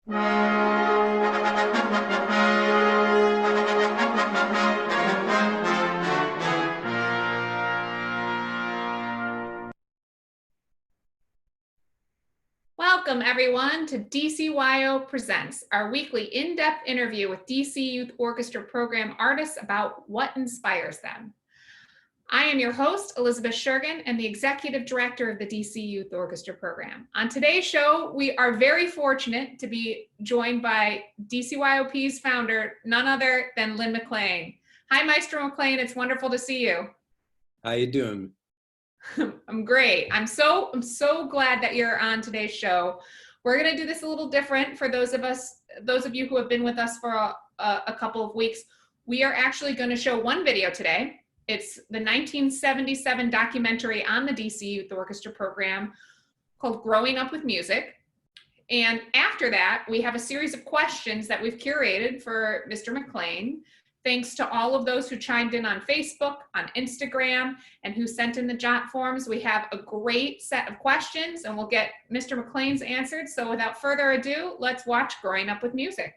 Welcome everyone to DCYO Presents, our weekly in-depth interview with DC Youth Orchestra program artists about what inspires them. I am your host, Elizabeth Shergan, and the Executive Director of the DC Youth Orchestra program. On today's show, we are very fortunate to be joined by DCYOP's founder, none other than Lyn McLain. Hi, Maestro McLain, it's wonderful to see you. How you doing? I'm great. I'm so glad that you're on today's show. We're going to do this a little different for those of you who have been with us for a couple of weeks. We are actually going to show one video today. It's the 1977 documentary on the DC Youth Orchestra program called Growing Up with Music. And after that, we have a series of questions that we've curated for Mr. McLain. Thanks to all of those who chimed in on Facebook, on Instagram, and who sent in the jot forms. We have a great set of questions, and we'll get Mr. McLain's answered. So without further ado, let's watch Growing Up with Music.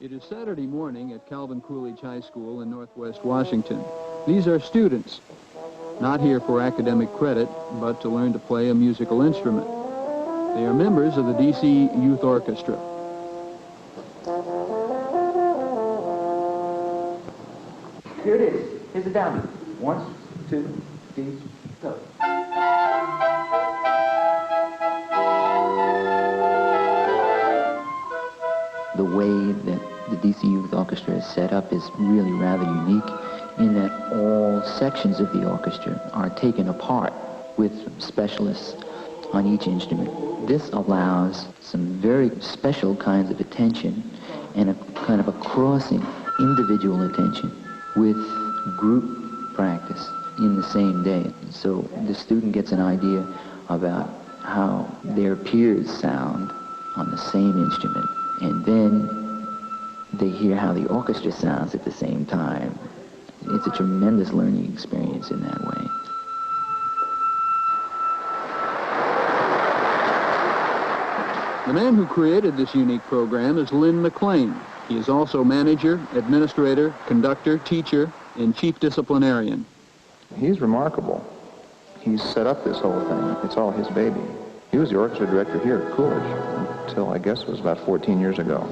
It is Saturday morning at Calvin Coolidge High School in Northwest Washington. These are students, not here for academic credit, but to learn to play a musical instrument. They are members of the DC Youth Orchestra. Here it is. Here's the downbeat. 1, 2, 3, go. The way that the DC Youth Orchestra is set up is really rather unique in that all sections of the orchestra are taken apart with specialists on each instrument. This allows some very special kinds of attention and a kind of a crossing individual attention with group practice in the same day. So the student gets an idea about how their peers sound on the same instrument. And then they hear how the orchestra sounds at the same time. It's a tremendous learning experience in that way. The man who created this unique program is Lyn McLain. He is also manager, administrator, conductor, teacher, and chief disciplinarian. He's remarkable. He's set up this whole thing. It's all his baby. He was the orchestra director here at Coolidge until I guess it was about 14 years ago.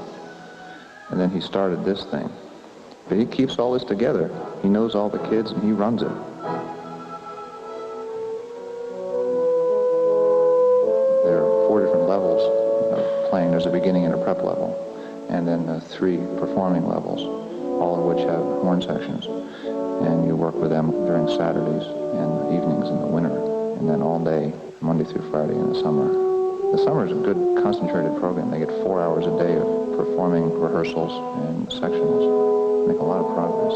And then he started this thing. But he keeps all this together. He knows all the kids and he runs it. There are 4 different levels of playing. There's a beginning and a prep level, and then 3 performing levels, all of which have horn sections. And you work with them during Saturdays and evenings in the winter, and then all day, Monday through Friday in the summer. The summer is a good concentrated program. They get 4 hours a day of performing rehearsals and sectionals. Make a lot of progress.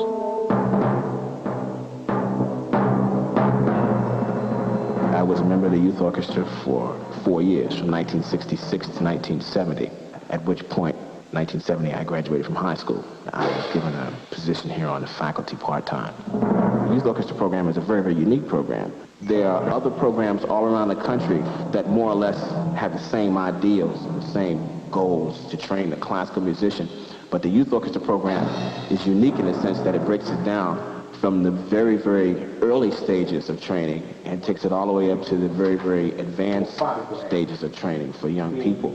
I was a member of the youth orchestra for 4 years, from 1966 to 1970, at which point, 1970, I graduated from high school. I was given a position here on the faculty part-time. The youth orchestra program is a very, very unique program. There are other programs all around the country that more or less have the same ideals and the same goals to train the classical musician. But the youth orchestra program is unique in the sense that it breaks it down from the very, very early stages of training and takes it all the way up to the very, very advanced stages of training for young people.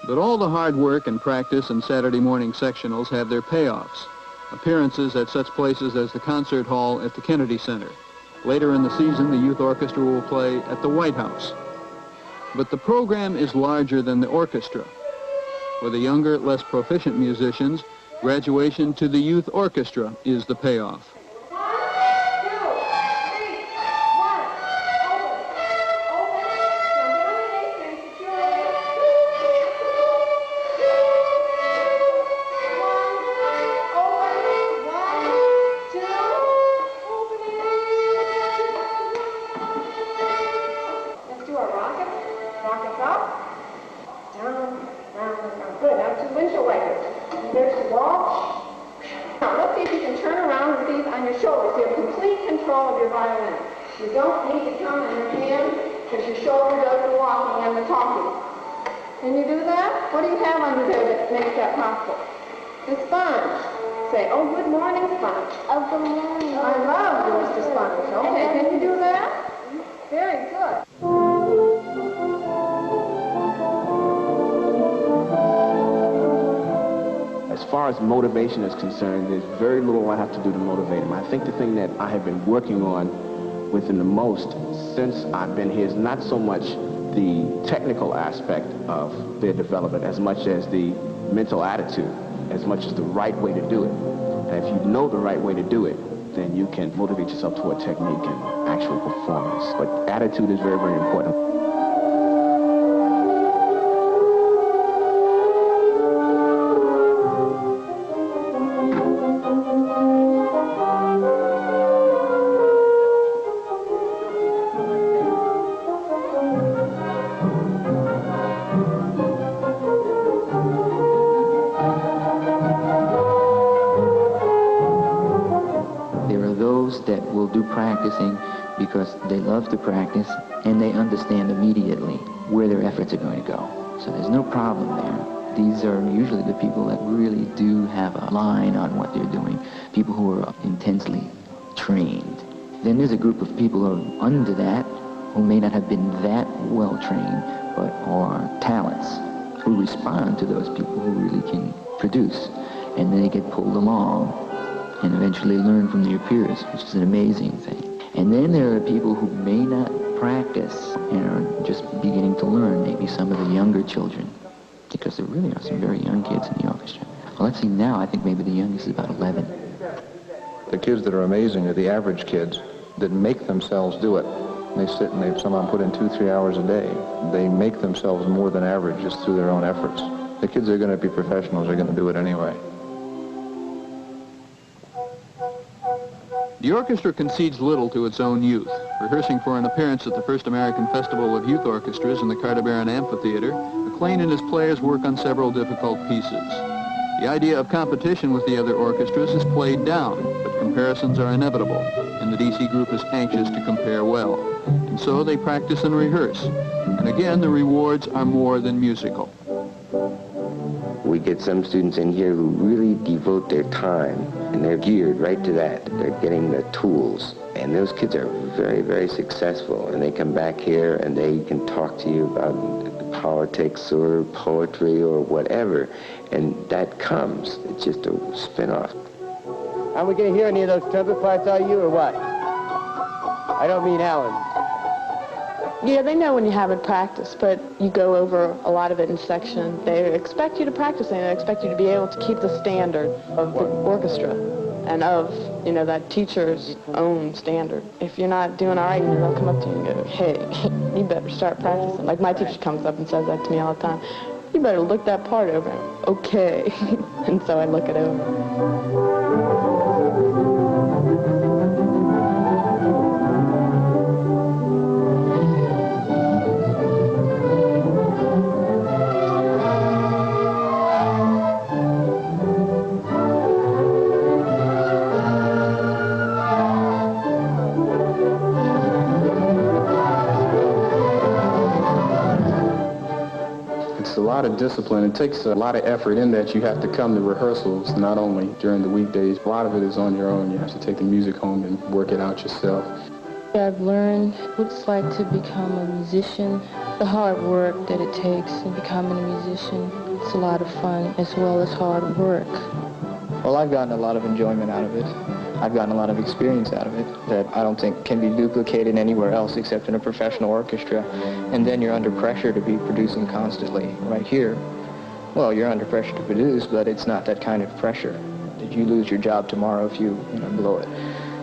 But all the the hard work and practice and Saturday morning sectionals have their payoffs. Appearances at such places as the concert hall at the Kennedy Center. Later in the season, the youth orchestra will play at the White House. But the program is larger than the orchestra. For the younger, less proficient musicians, graduation to the youth orchestra is the payoff. You don't need to come in your hand because your shoulder does the walking and the talking. Can you do that? What do you have under there that makes that possible? The sponge. Say, oh, good morning, sponge. Oh, good morning. I love you, Mr. Sponge. Okay, can you do that? Very good. As far as motivation is concerned, there's very little I have to do to motivate him. I think the thing that I have been working on with him the most since I've been here is not so much the technical aspect of their development as much as the mental attitude, as much as the right way to do it. And if you know the right way to do it, then you can motivate yourself toward technique and actual performance. But attitude is very, very important. That will do practicing because they love to practice and they understand immediately where their efforts are going to go. So there's no problem there. These are usually the people that really do have a line on what they're doing, people who are intensely trained. Then there's a group of people who are under that, who may not have been that well trained, but are talents, who respond to those people who really can produce. And they get pulled along and eventually learn from their peers, which is an amazing thing. And then there are people who may not practice and are just beginning to learn, maybe some of the younger children, because there really are some very young kids in the orchestra. Well, let's see, now I think maybe the youngest is about 11. The kids that are amazing are the average kids that make themselves do it. They sit and some of them put in 2-3 hours a day. They make themselves more than average just through their own efforts. The kids that are going to be professionals are going to do it anyway. The orchestra concedes little to its own youth. Rehearsing for an appearance at the First American Festival of Youth Orchestras in the Carter Barron Amphitheater, McLain and his players work on several difficult pieces. The idea of competition with the other orchestras is played down, but comparisons are inevitable, and the DC group is anxious to compare well. And so they practice and rehearse. And again, the rewards are more than musical. We get some students in here who really devote their time, and they're geared right to that. They're getting the tools, and those kids are very, very successful, and they come back here and they can talk to you about politics or poetry or whatever, and that comes. It's just a spin-off. Are we going to hear any of those trumpet parts, are you, or what? I don't mean Alan. Yeah, they know when you haven't practiced, but you go over a lot of it in section. They expect you to practice, and they expect you to be able to keep the standard of the orchestra and of, you know, that teacher's own standard. If you're not doing all right, they'll come up to you and go, hey, you better start practicing. Like my teacher comes up and says that to me all the time. You better look that part over. Okay. And so I look it over. A lot of discipline. It takes a lot of effort in that you have to come to rehearsals not only during the weekdays. A lot of it is on your own. You have to take the music home and work it out yourself. I've learned what it's like to become a musician, the hard work that it takes in becoming a musician. It's a lot of fun as well as hard work. Well, I've gotten a lot of enjoyment out of it. I've gotten a lot of experience out of it that I don't think can be duplicated anywhere else except in a professional orchestra. And then you're under pressure to be producing constantly. Right here, well, you're under pressure to produce, but it's not that kind of pressure that you lose your job tomorrow if you blow it.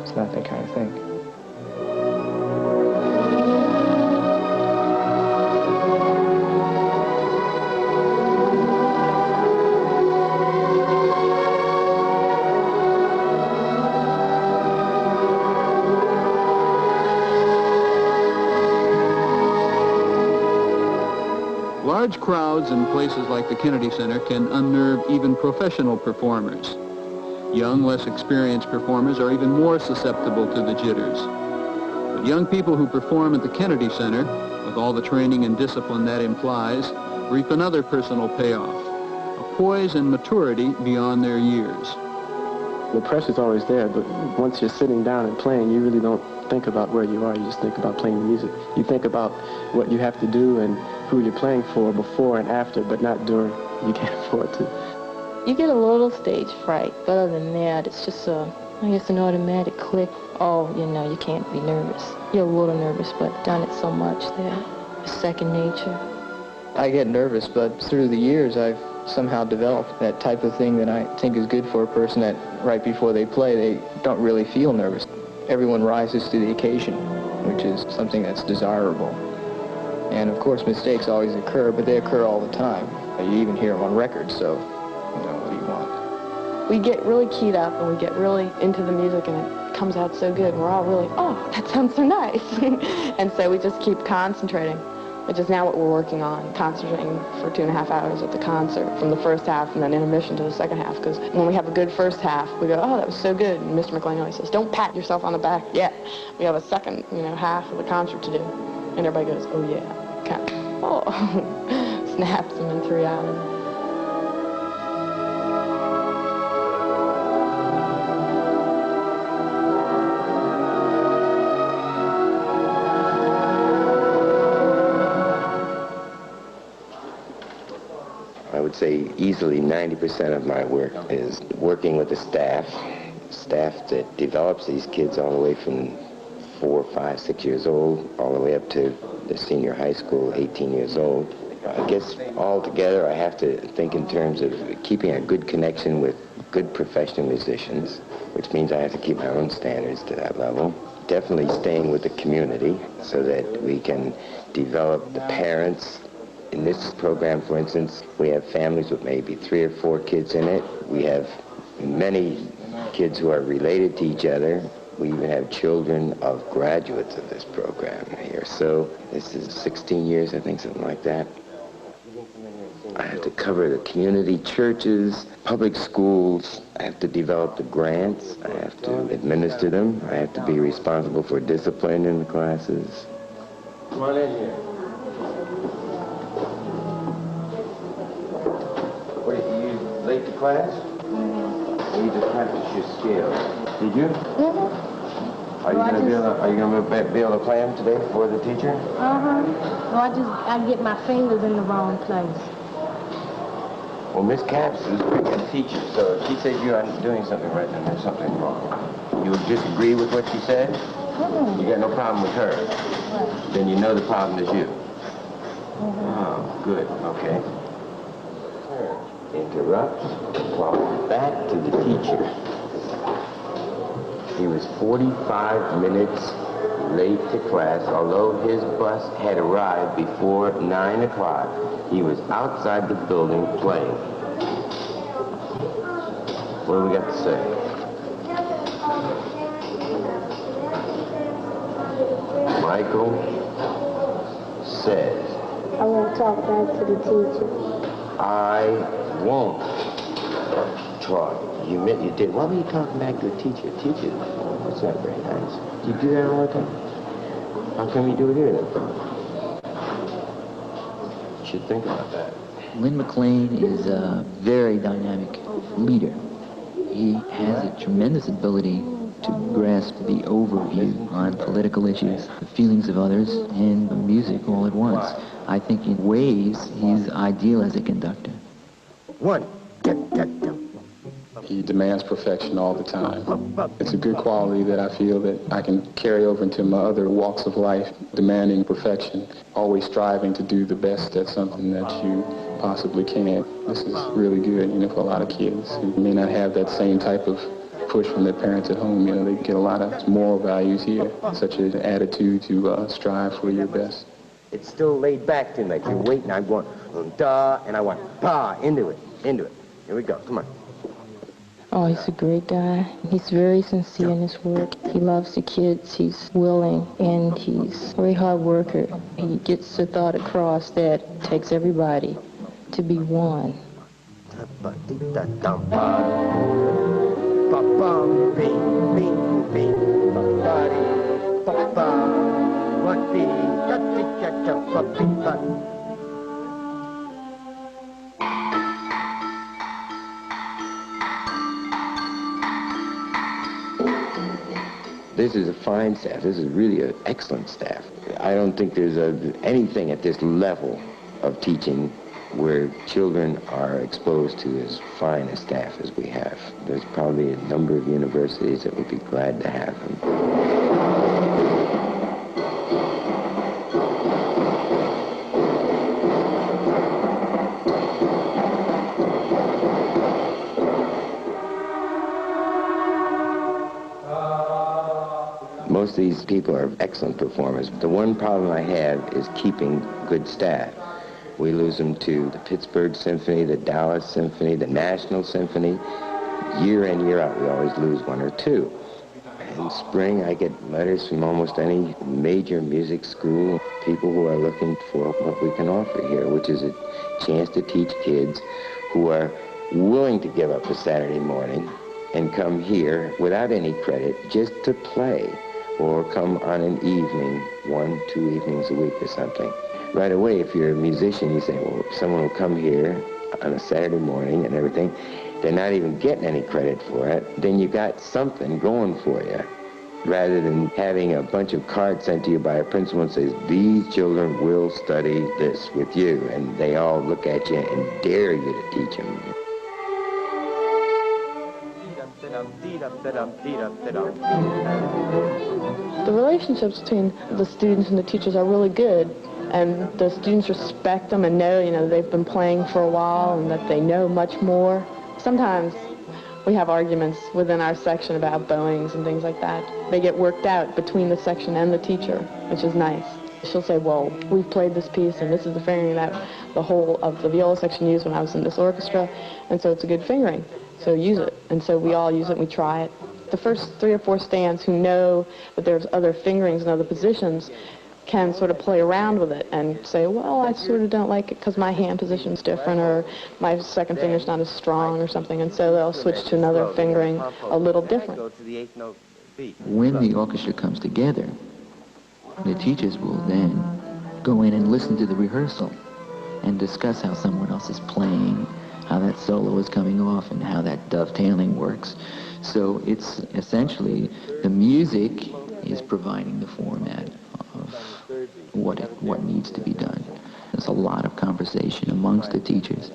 It's not that kind of thing. Large crowds in places like the Kennedy Center can unnerve even professional performers. Young, less experienced performers are even more susceptible to the jitters. But young people who perform at the Kennedy Center, with all the training and discipline that implies, reap another personal payoff, a poise and maturity beyond their years. The pressure's always there, but once you're sitting down and playing, you really don't think about where you are. You just think about playing music. You think about what you have to do and who you're playing for before and after, but not during. You can't afford to. You get a little stage fright, but other than that, it's just I guess an automatic click. Oh, you can't be nervous. You're a little nervous, but done it so much that it's second nature. I get nervous, but through the years I've somehow developed that type of thing that I think is good for a person that right before they play, they don't really feel nervous. Everyone rises to the occasion, which is something that's desirable. And of course mistakes always occur, but they occur all the time. You even hear them on record, so what do you want? We get really keyed up and we get really into the music and it comes out so good. And we're all really, oh, that sounds so nice. And so we just keep concentrating, which is now what we're working on, concentrating for 2.5 hours at the concert from the first half and then intermission to the second half. Because when we have a good first half, we go, oh, that was so good. And Mr. McLain always says, don't pat yourself on the back yet. We have a second, half of the concert to do. And everybody goes, oh yeah, kind of, oh, snaps them in 3 hours. I would say easily 90% of my work is working with the staff that develops these kids all the way from 4, 5, 6 years old, all the way up to the senior high school, 18 years old. I guess altogether I have to think in terms of keeping a good connection with good professional musicians, which means I have to keep my own standards to that level. Definitely staying with the community so that we can develop the parents. In this program, for instance, we have families with maybe 3 or 4 kids in it. We have many kids who are related to each other. We even have children of graduates of this program here. So this is 16 years, I think, something like that. I have to cover the community churches, public schools. I have to develop the grants. I have to administer them. I have to be responsible for discipline in the classes. Come on in here. What, you late to class? You just practice your scales. Did you? Mm-hmm. Are you gonna be able to play them today for the teacher? Uh-huh. I get my fingers in the wrong place. Well, Miss Capps is a good teacher, so if she says you aren't doing something right, then there's something wrong. You would disagree with what she said? Mm-hmm. You got no problem with her? Right. Then you know the problem is you. Mm-hmm. Oh, good. Okay. Interrupt. Walk back to the teacher. He was 45 minutes late to class, although his bus had arrived before 9 o'clock. He was outside the building playing. What do we got to say? Michael says, I won't talk back to the teacher. I won't talk. You meant you did. Why were you talking back to the teacher? Teacher, that's not very nice. Do you do that all the time? How come you do it here then? You should think about that. Lyn McLain is a very dynamic leader. He has a tremendous ability to grasp the overview on political issues, the feelings of others, and the music all at once. I think in ways he's ideal as a conductor. 1, He demands perfection all the time. It's a good quality that I feel that I can carry over into my other walks of life, demanding perfection, always striving to do the best at something that you possibly can. This is really good, for a lot of kids who may not have that same type of push from their parents at home. They get a lot of moral values here, such as an attitude to strive for your best. It's still laid back too much. You're waiting. I'm going, da, and I want, pa, into it. Here we go. Come on. Oh, he's a great guy. He's very sincere in his work. He loves the kids. He's willing, and he's a very hard worker. He gets the thought across that it takes everybody to be one. This is a fine staff. This is really an excellent staff. I don't think there's anything at this level of teaching where children are exposed to as fine a staff as we have. There's probably a number of universities that would be glad to have them. Most of these people are excellent performers. The one problem I have is keeping good staff. We lose them to the Pittsburgh Symphony, the Dallas Symphony, the National Symphony. Year in, year out, we always lose one or two. In spring, I get letters from almost any major music school, people who are looking for what we can offer here, which is a chance to teach kids who are willing to give up a Saturday morning and come here without any credit just to play, or come on an evening, 1, 2 evenings a week or something. Right away, if you're a musician, you say, well, someone will come here on a Saturday morning and everything, they're not even getting any credit for it, then you got something going for you, rather than having a bunch of cards sent to you by a principal and says, these children will study this with you, and they all look at you and dare you to teach them. The relationships between the students and the teachers are really good, and the students respect them and know, they've been playing for a while and that they know much more. Sometimes we have arguments within our section about bowings and things like that. They get worked out between the section and the teacher, which is nice. She'll say, well, we've played this piece, and this is the fingering that the whole of the viola section used when I was in this orchestra, and so it's a good fingering. So use it. And so we all use it, and we try it. The first 3 or 4 stands who know that there's other fingerings and other positions can sort of play around with it and say, well, I sort of don't like it because my hand position's different, or my second finger's not as strong or something, and so they'll switch to another fingering a little different. When the orchestra comes together, the teachers will then go in and listen to the rehearsal and discuss how someone else is playing, how that solo is coming off, and how that dovetailing works. So it's essentially the music is providing the format of what needs to be done. There's a lot of conversation amongst the teachers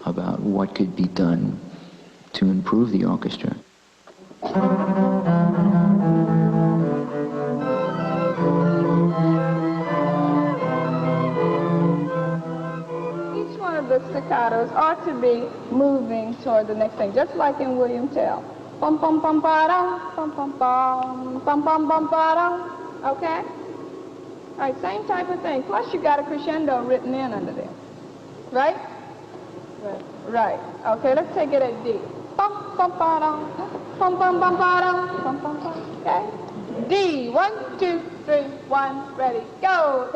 about what could be done to improve the orchestra. Each one of the staccatos ought to be moving toward the next thing, just like in William Tell. Bum bum bum ba dum, bum bum bum bum ba dum. Okay? All right, same type of thing. Plus you got a crescendo written in under there. Right? Right. Okay, let's take it at D. Bum bum ba dum, bum bum ba dum, bum bum bum. Okay? D. 1, 2, 3, 1, ready, go.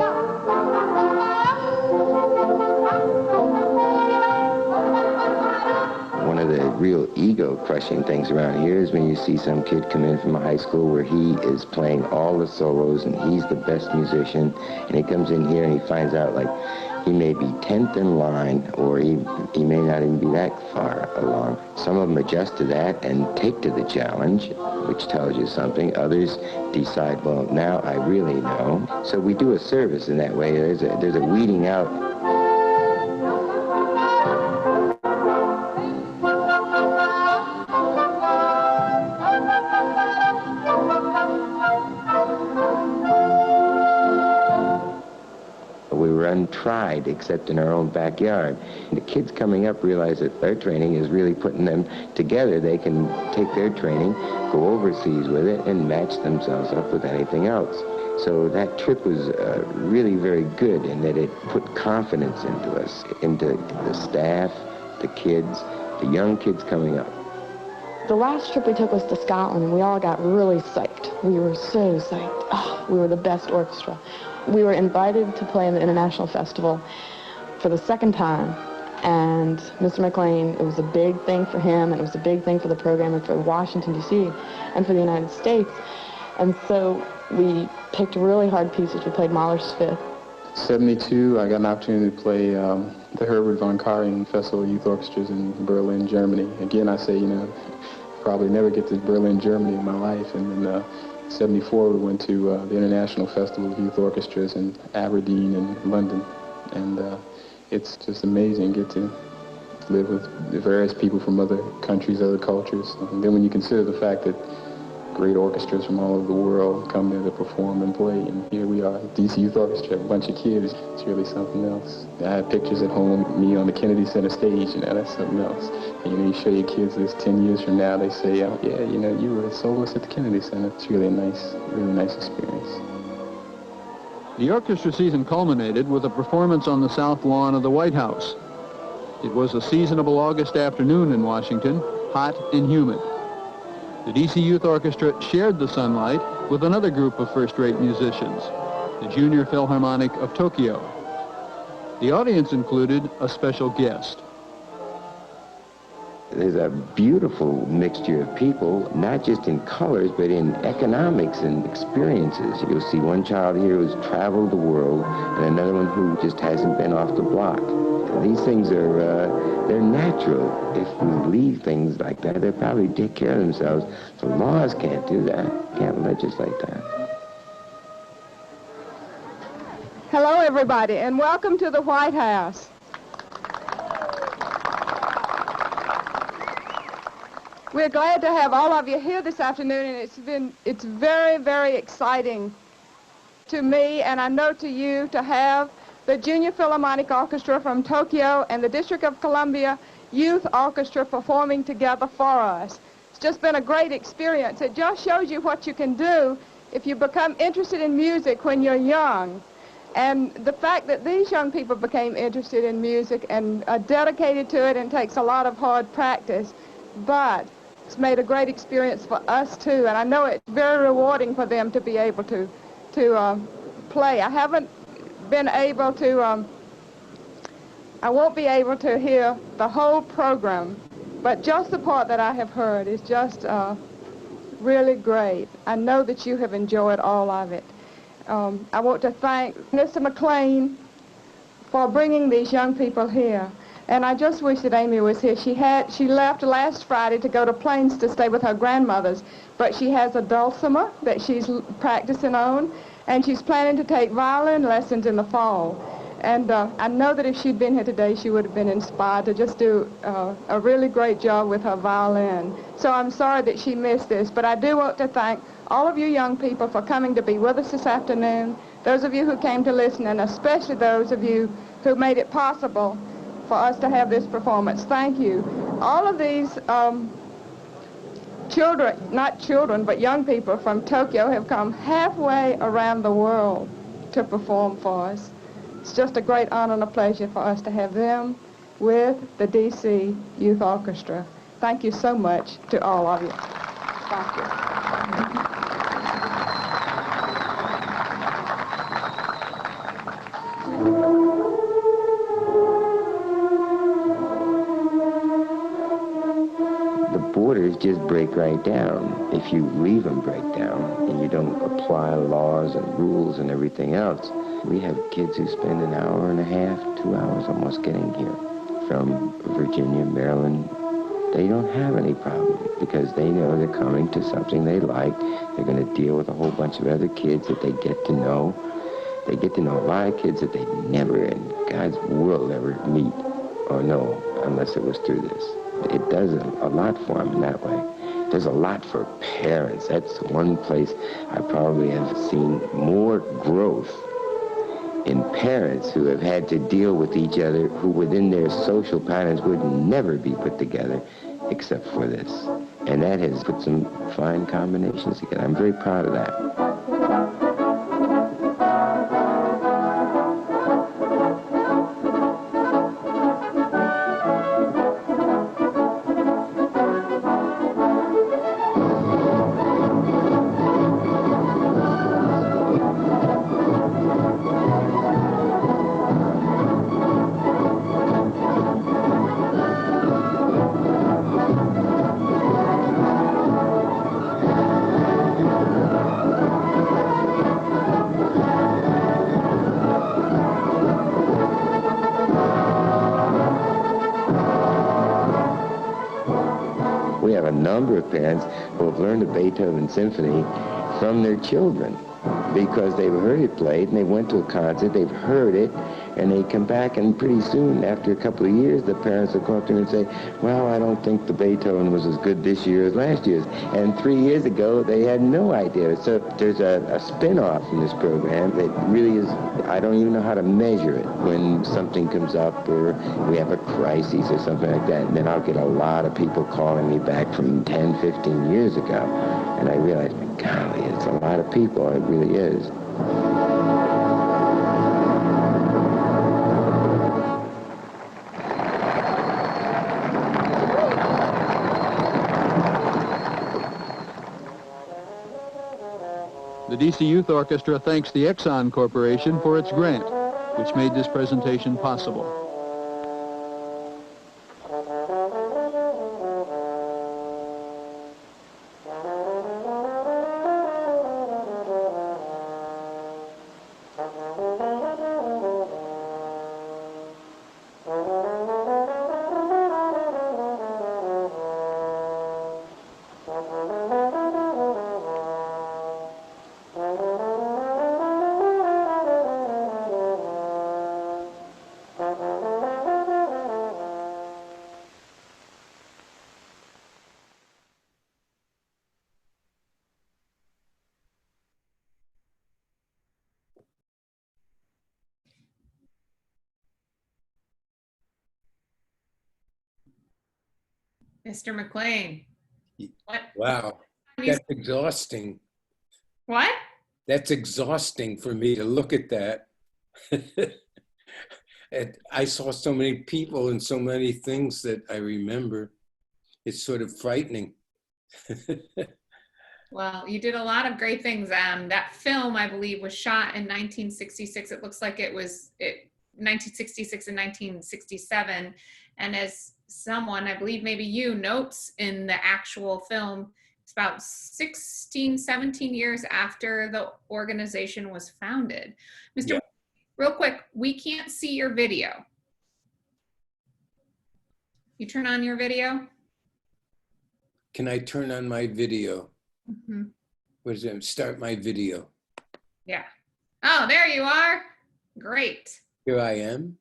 One of the real ego-crushing things around here is when you see some kid come in from a high school where he is playing all the solos and he's the best musician, and he comes in here and he finds out, like, he may be 10th in line, or he may not even be that far along. Some of them adjust to that and take to the challenge, which tells you something. Others decide, well, now I really know. So we do a service in that way. There's a weeding out. tried except in our own backyard. And the kids coming up realize that their training is really putting them together. They can take their training, go overseas with it, and match themselves up with anything else. So that trip was really very good in that it put confidence into us, into the staff, the kids, the young kids coming up. The last trip we took was to Scotland, and we all got really psyched. We were so psyched. Oh, we were the best orchestra. We were invited to play in the International Festival for the second time, and Mr. McLain, it was a big thing for him, and it was a big thing for the program and for Washington, D.C., and for the United States. And so we picked really hard pieces. We played Mahler's Fifth. 72, I got an opportunity to play the Herbert von Karajan Festival of Youth Orchestras in Berlin, Germany. Again, I say, probably never get to Berlin, Germany in my life. And in 74, we went to the International Festival of Youth Orchestras in Aberdeen and London. And it's just amazing. Get to live with various people from other countries, other cultures. And then when you consider the fact that great orchestras from all over the world come there to perform and play, and here we are, DC Youth Orchestra, a bunch of kids. It's really something else. I have pictures at home, me on the Kennedy Center stage, that's something else. And you show your kids this 10 years from now, they say, oh, yeah, you were a soloist at the Kennedy Center. It's really nice experience. The orchestra season culminated with a performance on the south lawn of the White House. It was a seasonable August afternoon in Washington, hot and humid. The DC Youth Orchestra shared the sunlight with another group of first-rate musicians, the Junior Philharmonic of Tokyo. The audience included a special guest. There's a beautiful mixture of people, not just in colors, but in economics and experiences. You'll see one child here who's traveled the world, and another one who just hasn't been off the block. These things are, they're natural. If we leave things like that, they'll probably take care of themselves. The laws can't do that, can't legislate that. Hello, everybody, and welcome to the White House. We're glad to have all of you here this afternoon, and it's very, very exciting to me, and I know to you, to have the Junior Philharmonic Orchestra from Tokyo and the District of Columbia Youth Orchestra performing together for us. It's just been a great experience. It just shows you what you can do if you become interested in music when you're young. And the fact that these young people became interested in music and are dedicated to it and takes a lot of hard practice, but it's made a great experience for us too, and I know it's very rewarding for them to be able to play. I haven't been able to, I won't be able to hear the whole program, but just the part that I have heard is just really great. I know that you have enjoyed all of it. I want to thank Mr. McLain for bringing these young people here. And I just wish that Amy was here. She left last Friday to go to Plains to stay with her grandmothers, but she has a dulcimer that she's practicing on, and she's planning to take violin lessons in the fall. And I know that if she'd been here today, she would have been inspired to just do a really great job with her violin. So I'm sorry that she missed this, but I do want to thank all of you young people for coming to be with us this afternoon, those of you who came to listen, and especially those of you who made it possible for us to have this performance. Thank you. All of these children, not children, but young people from Tokyo have come halfway around the world to perform for us. It's just a great honor and a pleasure for us to have them with the DC Youth Orchestra. Thank you so much to all of you. Thank you. Borders just break right down if you leave them break down and you don't apply laws and rules and everything else. We have kids who spend an hour and a half, 2 hours almost getting here from Virginia, Maryland. They don't have any problem because they know they're coming to something they like. They're going to deal with a whole bunch of other kids that they get to know. They get to know a lot of kids that they never in God's world ever meet or know unless it was through this. It does a lot for them in that way. There's a lot for parents. That's one place I probably have seen more growth in parents who have had to deal with each other, who within their social patterns would never be put together except for this. And that has put some fine combinations together. I'm very proud of that. We have a number of parents who have learned the Beethoven Symphony from their children because they've heard it played and they went to a concert, they've heard it, and they come back, and pretty soon, after a couple of years, the parents will come up to them and say, well, I don't think the Beethoven was as good this year as last year's. And 3 years ago, they had no idea. So there's a spin-off from this program that really is, I don't even know how to measure it. When something comes up or we have a crisis or something like that, and then I'll get a lot of people calling me back from 10, 15 years ago. And I realize, golly, it's a lot of people. It really is. The DC Youth Orchestra thanks the Exxon Corporation for its grant, which made this presentation possible. Mr. McLain. What? Wow, that's exhausting. What? That's exhausting for me to look at that. And I saw so many people and so many things that I remember. It's sort of frightening. Well, you did a lot of great things. That film, I believe, was shot in 1966. It looks like it was 1966 and 1967. And as someone, I believe maybe you, notes in the actual film, it's about 16, 17 years after the organization was founded. Mr. Yeah. Real quick, we can't see your video. You turn on your video? Can I turn on my video? Mm-hmm. What is it? Start my video. Yeah. Oh, there you are. Great. Here I am.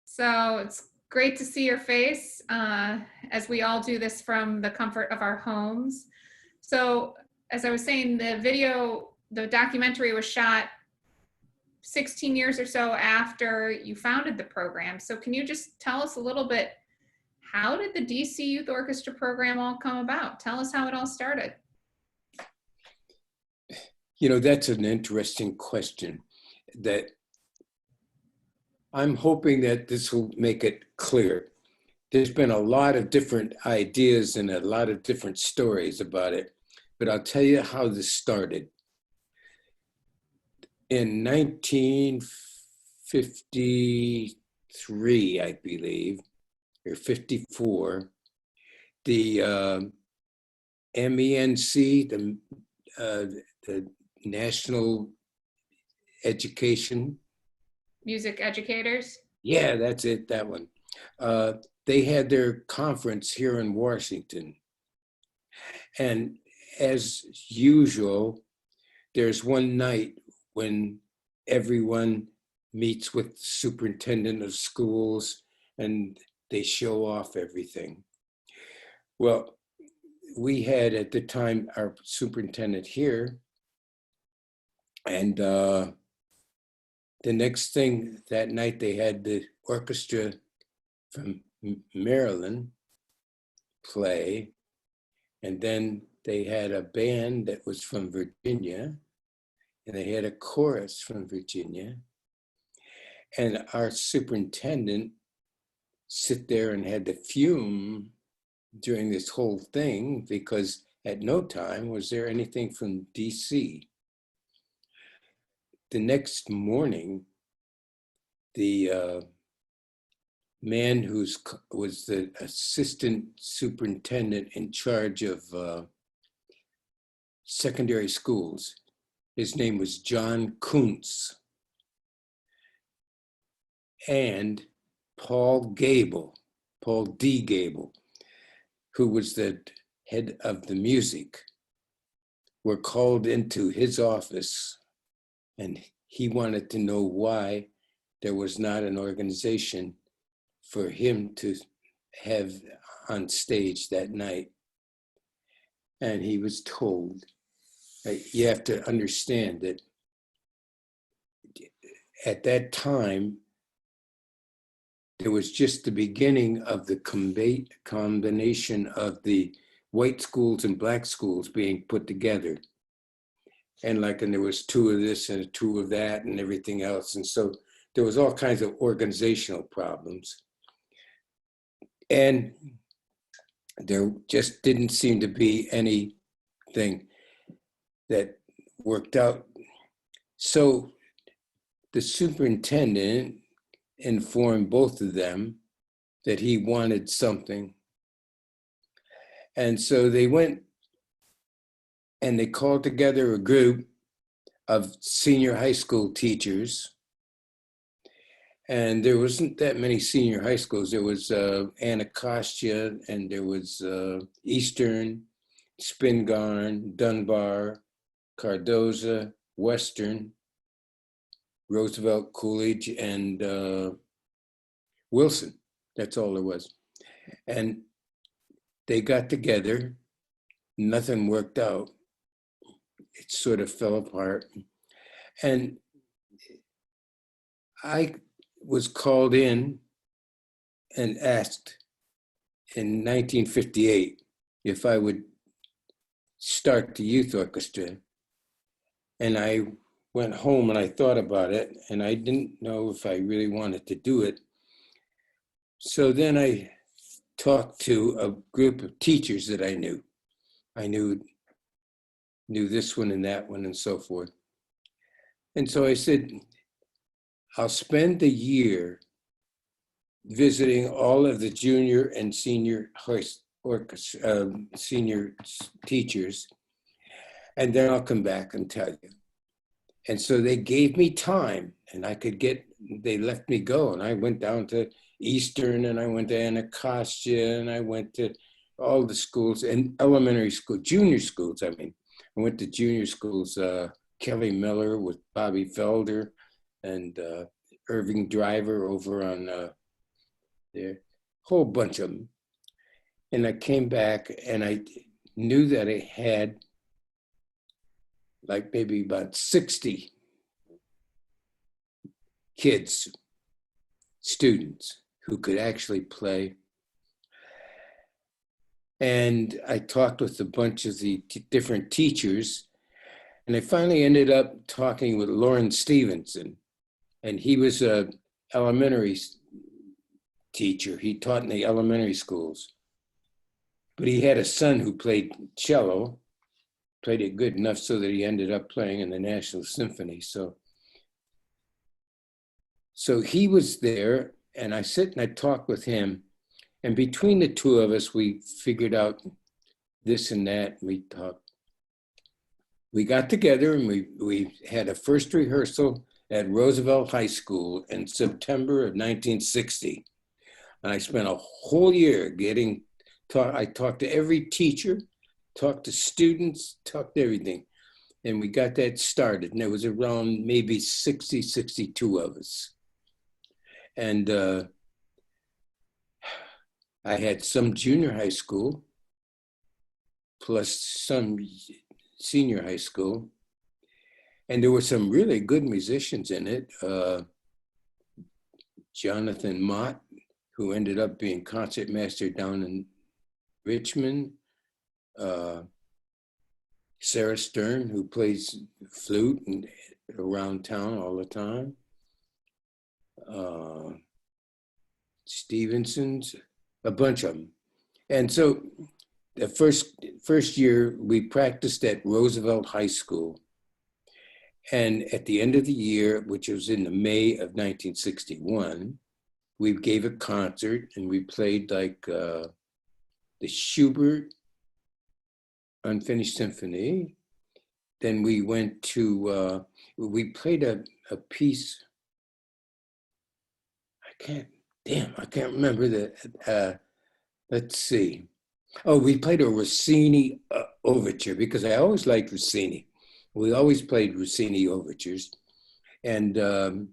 So it's great to see your face as we all do this from the comfort of our homes. So as I was saying, the documentary was shot 16 years or so after you founded the program. So can you just tell us a little bit, how did the DC Youth Orchestra program all come about? Tell us how it all started. You know, that's an interesting question that I'm hoping that this will make it clear. There's been a lot of different ideas and a lot of different stories about it, but I'll tell you how this started. In 1953, I believe, or 54, the MENC, the National Education. Music educators? Yeah, that's it, that one. They had their conference here in Washington. And as usual, there's one night when everyone meets with the superintendent of schools and they show off everything. Well, we had at the time our superintendent here, and the next thing that night, they had the orchestra from Maryland play, and then they had a band that was from Virginia, and they had a chorus from Virginia. And our superintendent sit there and had to fume during this whole thing, because at no time was there anything from DC. The next morning, the man who was the assistant superintendent in charge of secondary schools, his name was John Kuntz, and Paul D. Gable, who was the head of the music, were called into his office, and he wanted to know why there was not an organization for him to have on stage that night. And he was told, you have to understand that at that time, there was just the beginning of the combination of the white schools and black schools being put together. And there was 2 of this and 2 of that and everything else. And so there was all kinds of organizational problems. And there just didn't seem to be anything that worked out. So the superintendent informed both of them that he wanted something. And so they went and they called together a group of senior high school teachers. And there wasn't that many senior high schools. There was Anacostia, and there was Eastern, Spingarn, Dunbar, Cardoza, Western, Roosevelt, Coolidge, and Wilson. That's all there was. And they got together. Nothing worked out. It sort of fell apart. And I was called in and asked in 1958 if I would start the youth orchestra. And I went home and I thought about it, and I didn't know if I really wanted to do it. So then I talked to a group of teachers that I knew. I knew this one and that one and so forth. And so I said, I'll spend a year visiting all of the junior and senior senior teachers, and then I'll come back and tell you. And so they gave me time, and they let me go, and I went down to Eastern, and I went to Anacostia, and I went to all the schools, and elementary school, junior schools, I mean. I went to junior schools, Kelly Miller with Bobby Felder, and Irving Driver over on there, whole bunch of them. And I came back and I knew that I had maybe about 60 kids, students who could actually play. And I talked with a bunch of the different teachers, and I finally ended up talking with Lawrence Stevenson. And he was an elementary teacher. He taught in the elementary schools. But he had a son who played cello, played it good enough so that he ended up playing in the National Symphony. So he was there, and I sit and I talk with him. And between the 2 of us, we figured out this and that. We talked. We got together and we had a first rehearsal at Roosevelt High School in September of 1960. And I spent a whole year I talked to every teacher, talked to students, talked to everything. And we got that started. And there was around maybe 60, 62 of us. And I had some junior high school, plus some senior high school. And there were some really good musicians in it. Jonathan Mott, who ended up being concertmaster down in Richmond. Sarah Stern, who plays flute and around town all the time. Stevenson's, a bunch of them. And so the first year we practiced at Roosevelt High School. And at the end of the year, which was in the May of 1961, we gave a concert and we played like the Schubert Unfinished Symphony. Then we went to, we played a piece, I can't remember the, let's see. Oh, we played a Rossini overture because I always liked Rossini. We always played Rossini overtures. And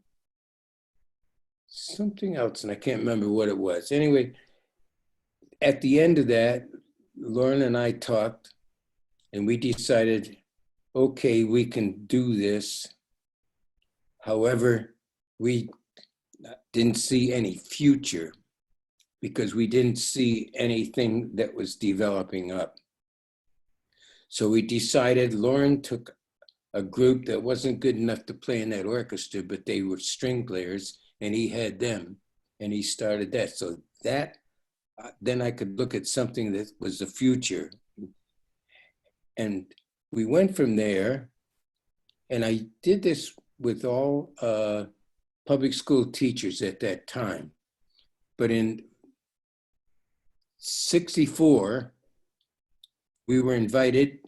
something else, and I can't remember what it was. Anyway, at the end of that, Lauren and I talked, and we decided, okay, we can do this. However, we didn't see any future because we didn't see anything that was developing up. So we decided, Lauren took a group that wasn't good enough to play in that orchestra, but they were string players, and he had them, and he started that. So that, then I could look at something that was the future. And we went from there, and I did this with all public school teachers at that time. But in '64, we were invited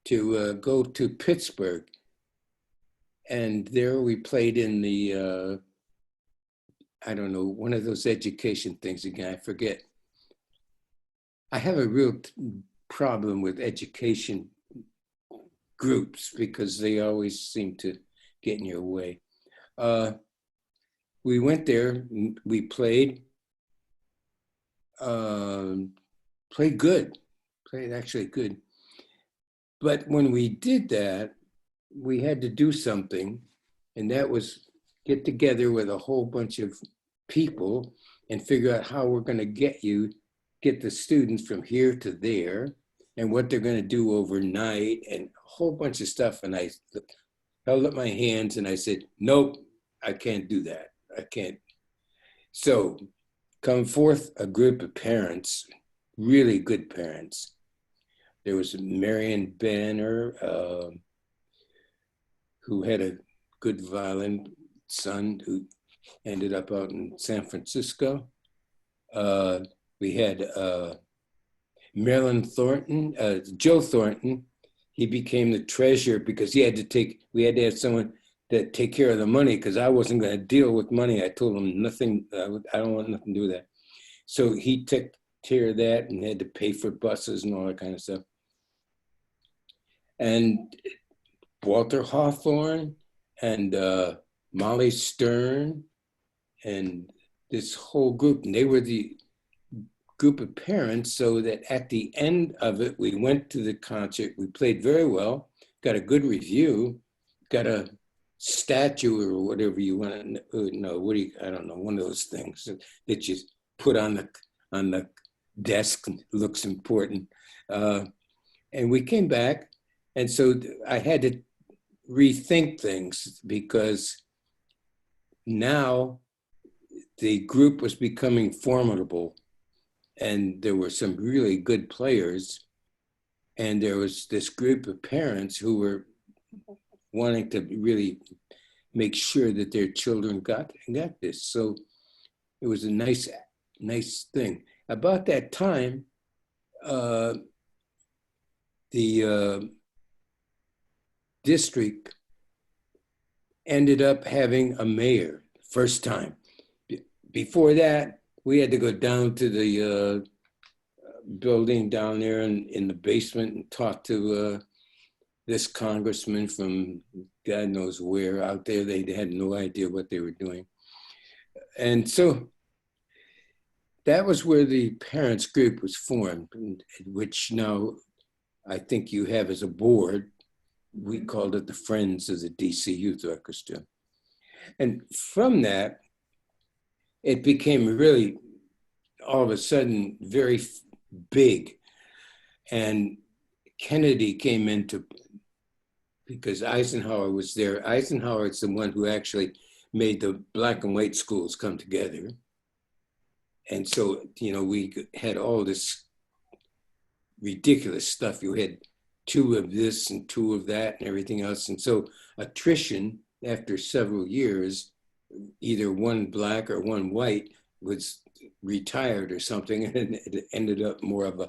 to go to Pittsburgh. And there we played in the, I don't know, one of those education things again, I forget. I have a real problem with education groups because they always seem to get in your way. We went there, we played good, played actually good. But when we did that, we had to do something, and that was get together with a whole bunch of people and figure out how we're going to get the students from here to there and what they're going to do overnight and a whole bunch of stuff. And I held up my hands and I said, nope, I can't do that. I can't. So come forth a group of parents, really good parents. There was Marion Banner, who had a good violin son who ended up out in San Francisco. We had Marilyn Thornton, Joe Thornton. He became the treasurer because we had to have someone that take care of the money because I wasn't going to deal with money. I told him nothing, I don't want nothing to do with that. So he took care of that and had to pay for buses and all that kind of stuff. And Walter Hawthorne and Molly Stern and this whole group, and they were the group of parents, so that at the end of it, we went to the concert, we played very well, got a good review, got a statue or whatever you want to know, I don't know, one of those things that you put on the desk, looks important. And we came back, and so I had to rethink things because now the group was becoming formidable and there were some really good players, and there was this group of parents who were wanting to really make sure that their children got this. So it was a nice thing. About that time, the district ended up having a mayor, first time. Before that, we had to go down to the building down there in the basement and talk to this congressman from God knows where out there. They had no idea what they were doing. And so that was where the parents group was formed, which now I think you have as a board. we called it the Friends of the DC Youth Orchestra. And from that, it became really, all of a sudden, very big. And Kennedy came into, because Eisenhower was there. Eisenhower is the one who actually made the black and white schools come together. And so, you know, we had all this ridiculous stuff. You had 2 of this and 2 of that and everything else. And so attrition, after several years, either one black or one white was retired or something, and it ended up more of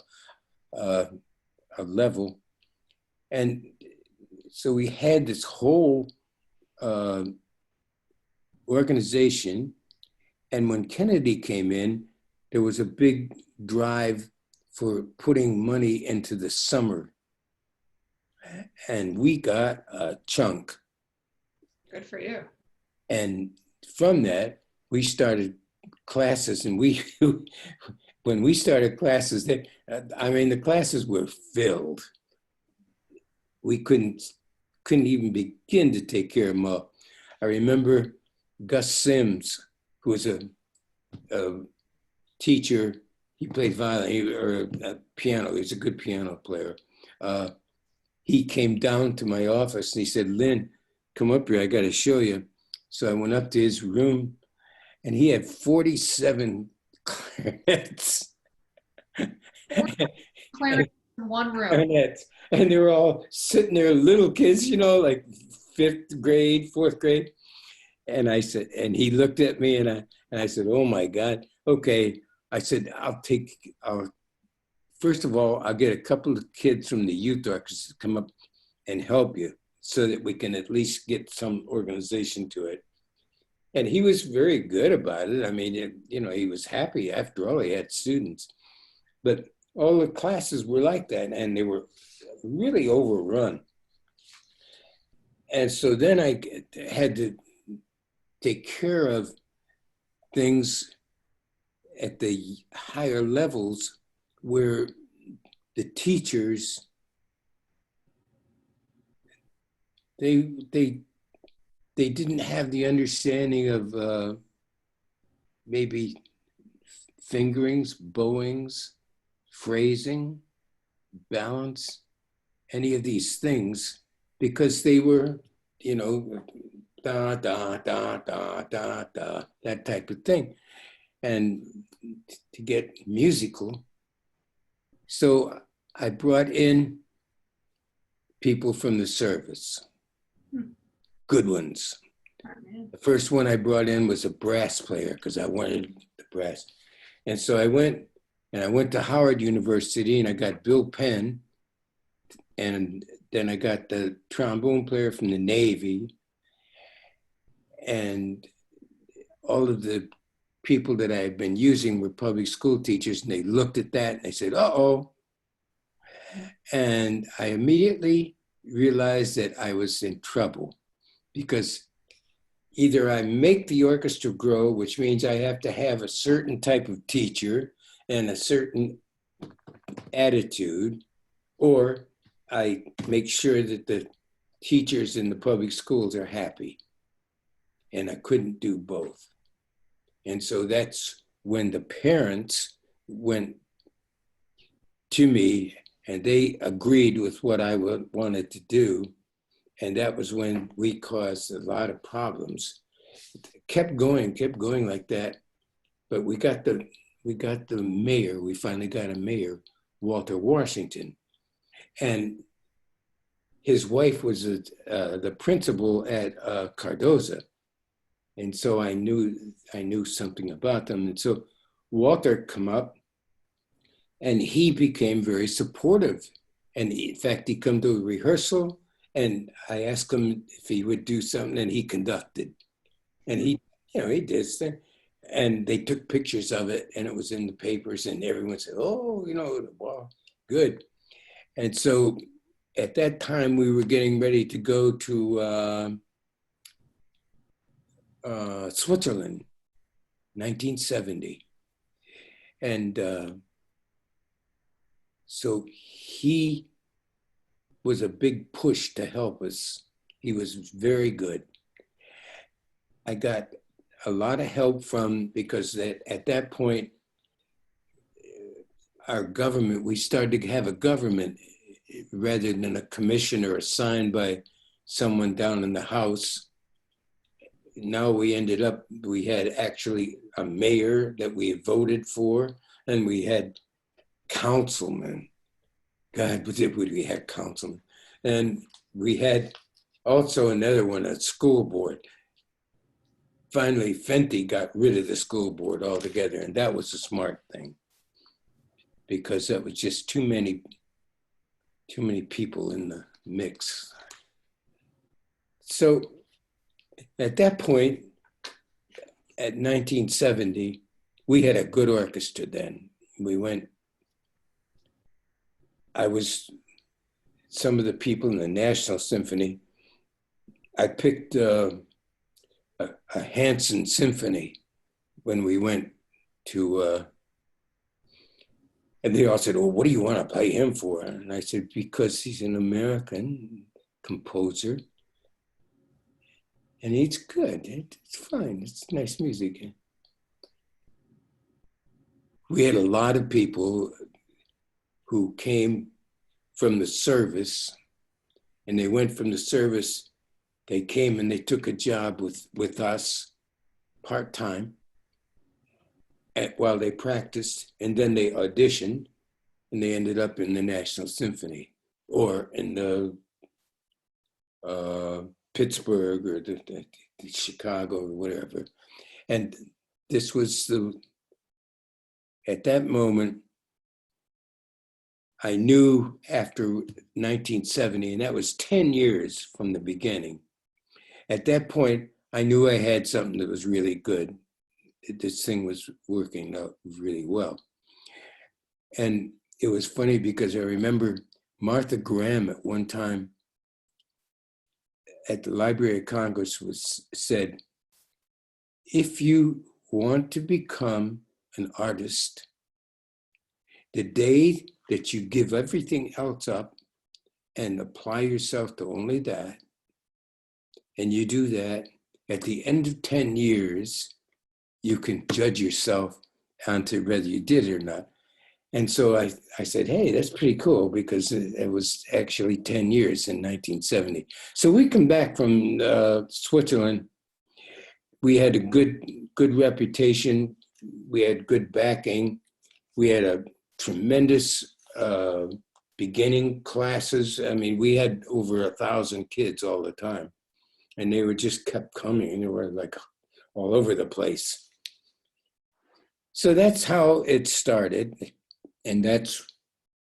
a level. And so we had this whole organization. And when Kennedy came in, there was a big drive for putting money into the summer. And we got a chunk. Good for you. And from that, we started classes. And when we started classes, the classes were filled. We couldn't even begin to take care of them all. I remember Gus Sims, who was a teacher. He played violin or piano. He was a good piano player. He came down to my office and he said, "Lyn, come up here. I got to show you." So I went up to his room and he had 47 clarinets. Clarinets in one room. Clarinets. And they were all sitting there, little kids, you know, like 5th grade, 4th grade. And I said, and he looked at me and I said, "Oh my God, okay." I said, first of all, I'll get a couple of kids from the youth orchestra to come up and help you so that we can at least get some organization to it. And he was very good about it. I mean, you know, he was happy. After all, he had students. But all the classes were like that, and they were really overrun. And so then I had to take care of things at the higher levels where the teachers, they didn't have the understanding of maybe fingerings, bowings, phrasing, balance, any of these things, because they were, you know, da, da, da, da, da, da, that type of thing. And to get musical. So I brought in people from the service, good ones. The first one I brought in was a brass player because I wanted the brass. And so I went to Howard University and I got Bill Penn, and then I got the trombone player from the Navy, and all of the people that I had been using were public school teachers, and they looked at that and they said, "Uh-oh." And I immediately realized that I was in trouble, because either I make the orchestra grow, which means I have to have a certain type of teacher and a certain attitude, or I make sure that the teachers in the public schools are happy. And I couldn't do both. And so that's when the parents went to me and they agreed with what I wanted to do. And that was when we caused a lot of problems. It kept going like that. But we got the mayor, we finally got a mayor, Walter Washington. And his wife was the principal at Cardozo. And so I knew something about them. And so Walter come up and he became very supportive. And in fact, he come to a rehearsal and I asked him if he would do something, and he conducted. And he did his thing. And they took pictures of it and it was in the papers and everyone said, "Oh, wow, good." And so at that time we were getting ready to go to Switzerland, 1970. And so he was a big push to help us. He was very good. I got a lot of help because at that point, our government, we started to have a government rather than a commissioner assigned by someone down in the house. Now we had actually a mayor that we had voted for, and we had councilmen. God, we had councilmen. And we had also another one, a school board. Finally, Fenty got rid of the school board altogether, and that was a smart thing, because that was just too many people in the mix. So at that point, at 1970, we had a good orchestra then. I was some of the people in the National Symphony. I picked a Hanson Symphony when we went to, and they all said, "Oh, what do you want to play him for?" And I said, "Because he's an American composer, and he's good. It's fine. It's nice music." We had a lot of people who came from the service, and they went from the service, they came and they took a job with us part-time while they practiced, and then they auditioned, and they ended up in the National Symphony or in the Pittsburgh or the Chicago or whatever. And this was at that moment, I knew after 1970, and that was 10 years from the beginning. At that point, I knew I had something that was really good. This thing was working out really well. And it was funny because I remember Martha Graham at one time at the Library of Congress said, "If you want to become an artist, the day that you give everything else up and apply yourself to only that, and you do that, at the end of 10 years, you can judge yourself onto whether you did it or not." And so I said, "Hey, that's pretty cool," because it was actually 10 years in 1970. So we come back from Switzerland. We had a good reputation. We had good backing. We had a tremendous beginning classes. I mean, we had over 1,000 kids all the time, and they just kept coming. They were like all over the place. So that's how it started. And that's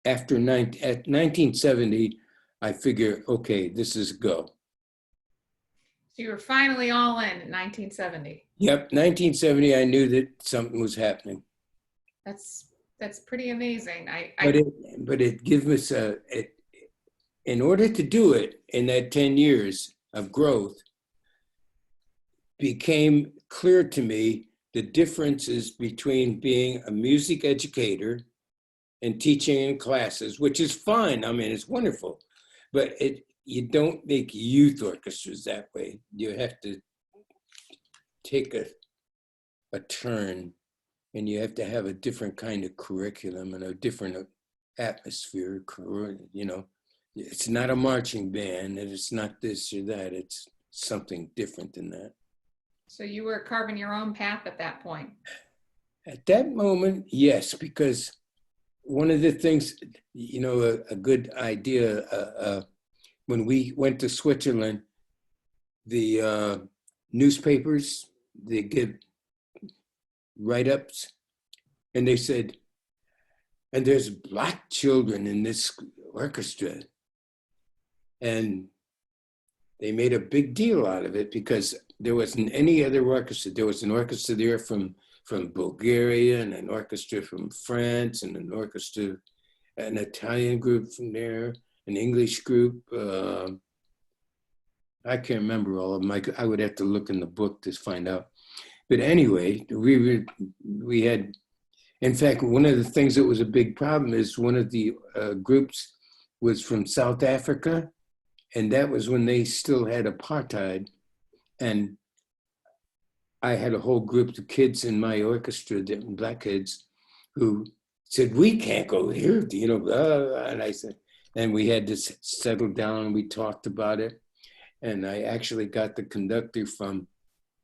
at 1970, I figured, okay, this is go. So you were finally all in 1970. Yep, 1970, I knew that something was happening. That's pretty amazing. But it gives us in order to do it in that 10 years of growth, became clear to me the differences between being a music educator and teaching in classes, which is fine. I mean, it's wonderful, but you don't make youth orchestras that way. You have to take a turn, and you have to have a different kind of curriculum and a different atmosphere. You know, it's not a marching band, and it's not this or that. It's something different than that. So you were carving your own path at that point. At that moment, yes, because one of the things, you know, a good idea, when we went to Switzerland, the newspapers, they give write-ups, and they said, "And there's Black children in this orchestra." And they made a big deal out of it because there wasn't any other orchestra. There was an orchestra there from Bulgaria, and an orchestra from France, and an orchestra, an Italian group from there, an English group. I can't remember all of them. I would have to look in the book to find out. But anyway, we had, in fact, one of the things that was a big problem is one of the groups was from South Africa, and that was when they still had apartheid. And I had a whole group of kids in my orchestra, black kids, who said, we can't go here, you know, and I said, and we had to settle down and we talked about it. And I actually got the conductor from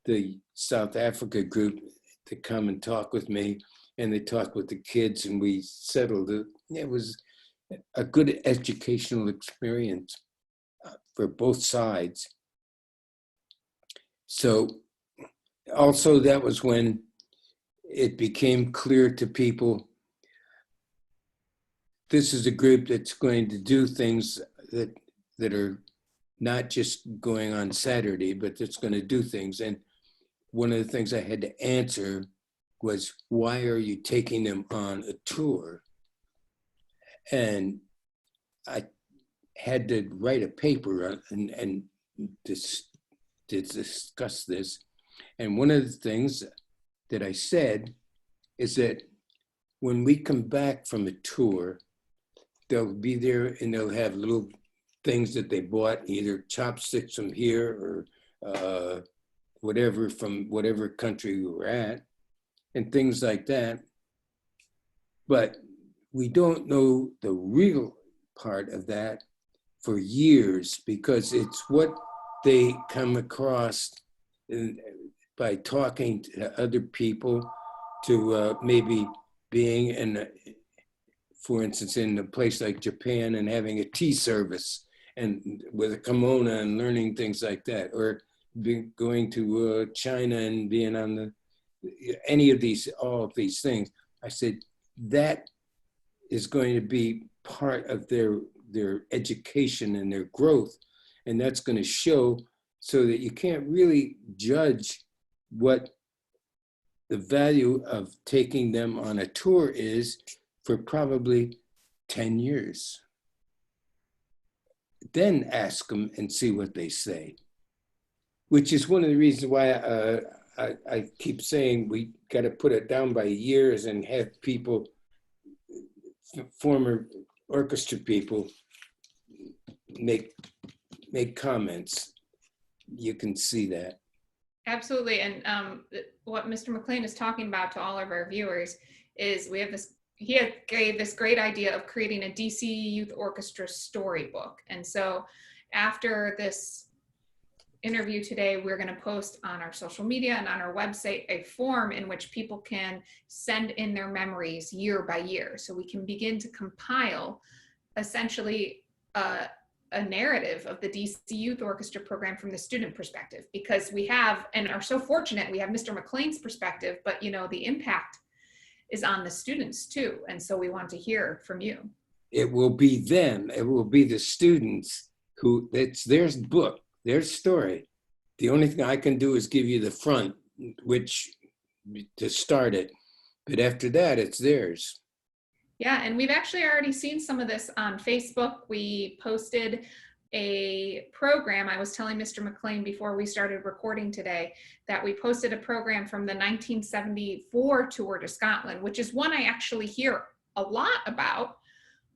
the South Africa group to come and talk with me, and they talked with the kids and we settled it. It was a good educational experience for both sides. So also that was when it became clear to people, this is a group that's going to do things that are not just going on Saturday, but that's going to do things. And one of the things I had to answer was, why are you taking them on a tour? And I had to write a paper and to discuss this. And one of the things that I said is that when we come back from a tour, they'll be there and they'll have little things that they bought, either chopsticks from here or whatever from whatever country we were at, and things like that. But we don't know the real part of that for years, because it's what they come across by talking to other people, to maybe being in, for instance, in a place like Japan and having a tea service and with a kimono and learning things like that, or going to China and being on any of these, all of these things. I said, that is going to be part of their education and their growth. And that's going to show, so that you can't really judge what the value of taking them on a tour is for probably 10 years. Then ask them and see what they say, which is one of the reasons why I keep saying we got to put it down by years and have people, former orchestra people, make comments. You can see that. Absolutely. And what Mr. McLain is talking about to all of our viewers is we have this, gave this great idea of creating a DC Youth Orchestra storybook. And so after this interview today, we're going to post on our social media and on our website a form in which people can send in their memories year by year. So we can begin to compile essentially a narrative of the DC Youth Orchestra program from the student perspective, because we have, and are so fortunate, we have Mr. McLain's perspective, but you know, the impact is on the students too. And so we want to hear from you. It will be them, it will be the students who, it's their book, their story. The only thing I can do is give you the front, which to start it, but after that, it's theirs. Yeah, and we've actually already seen some of this on Facebook. We posted a program. I was telling Mr. McLain before we started recording today that we posted a program from the 1974 tour to Scotland, which is one I actually hear a lot about.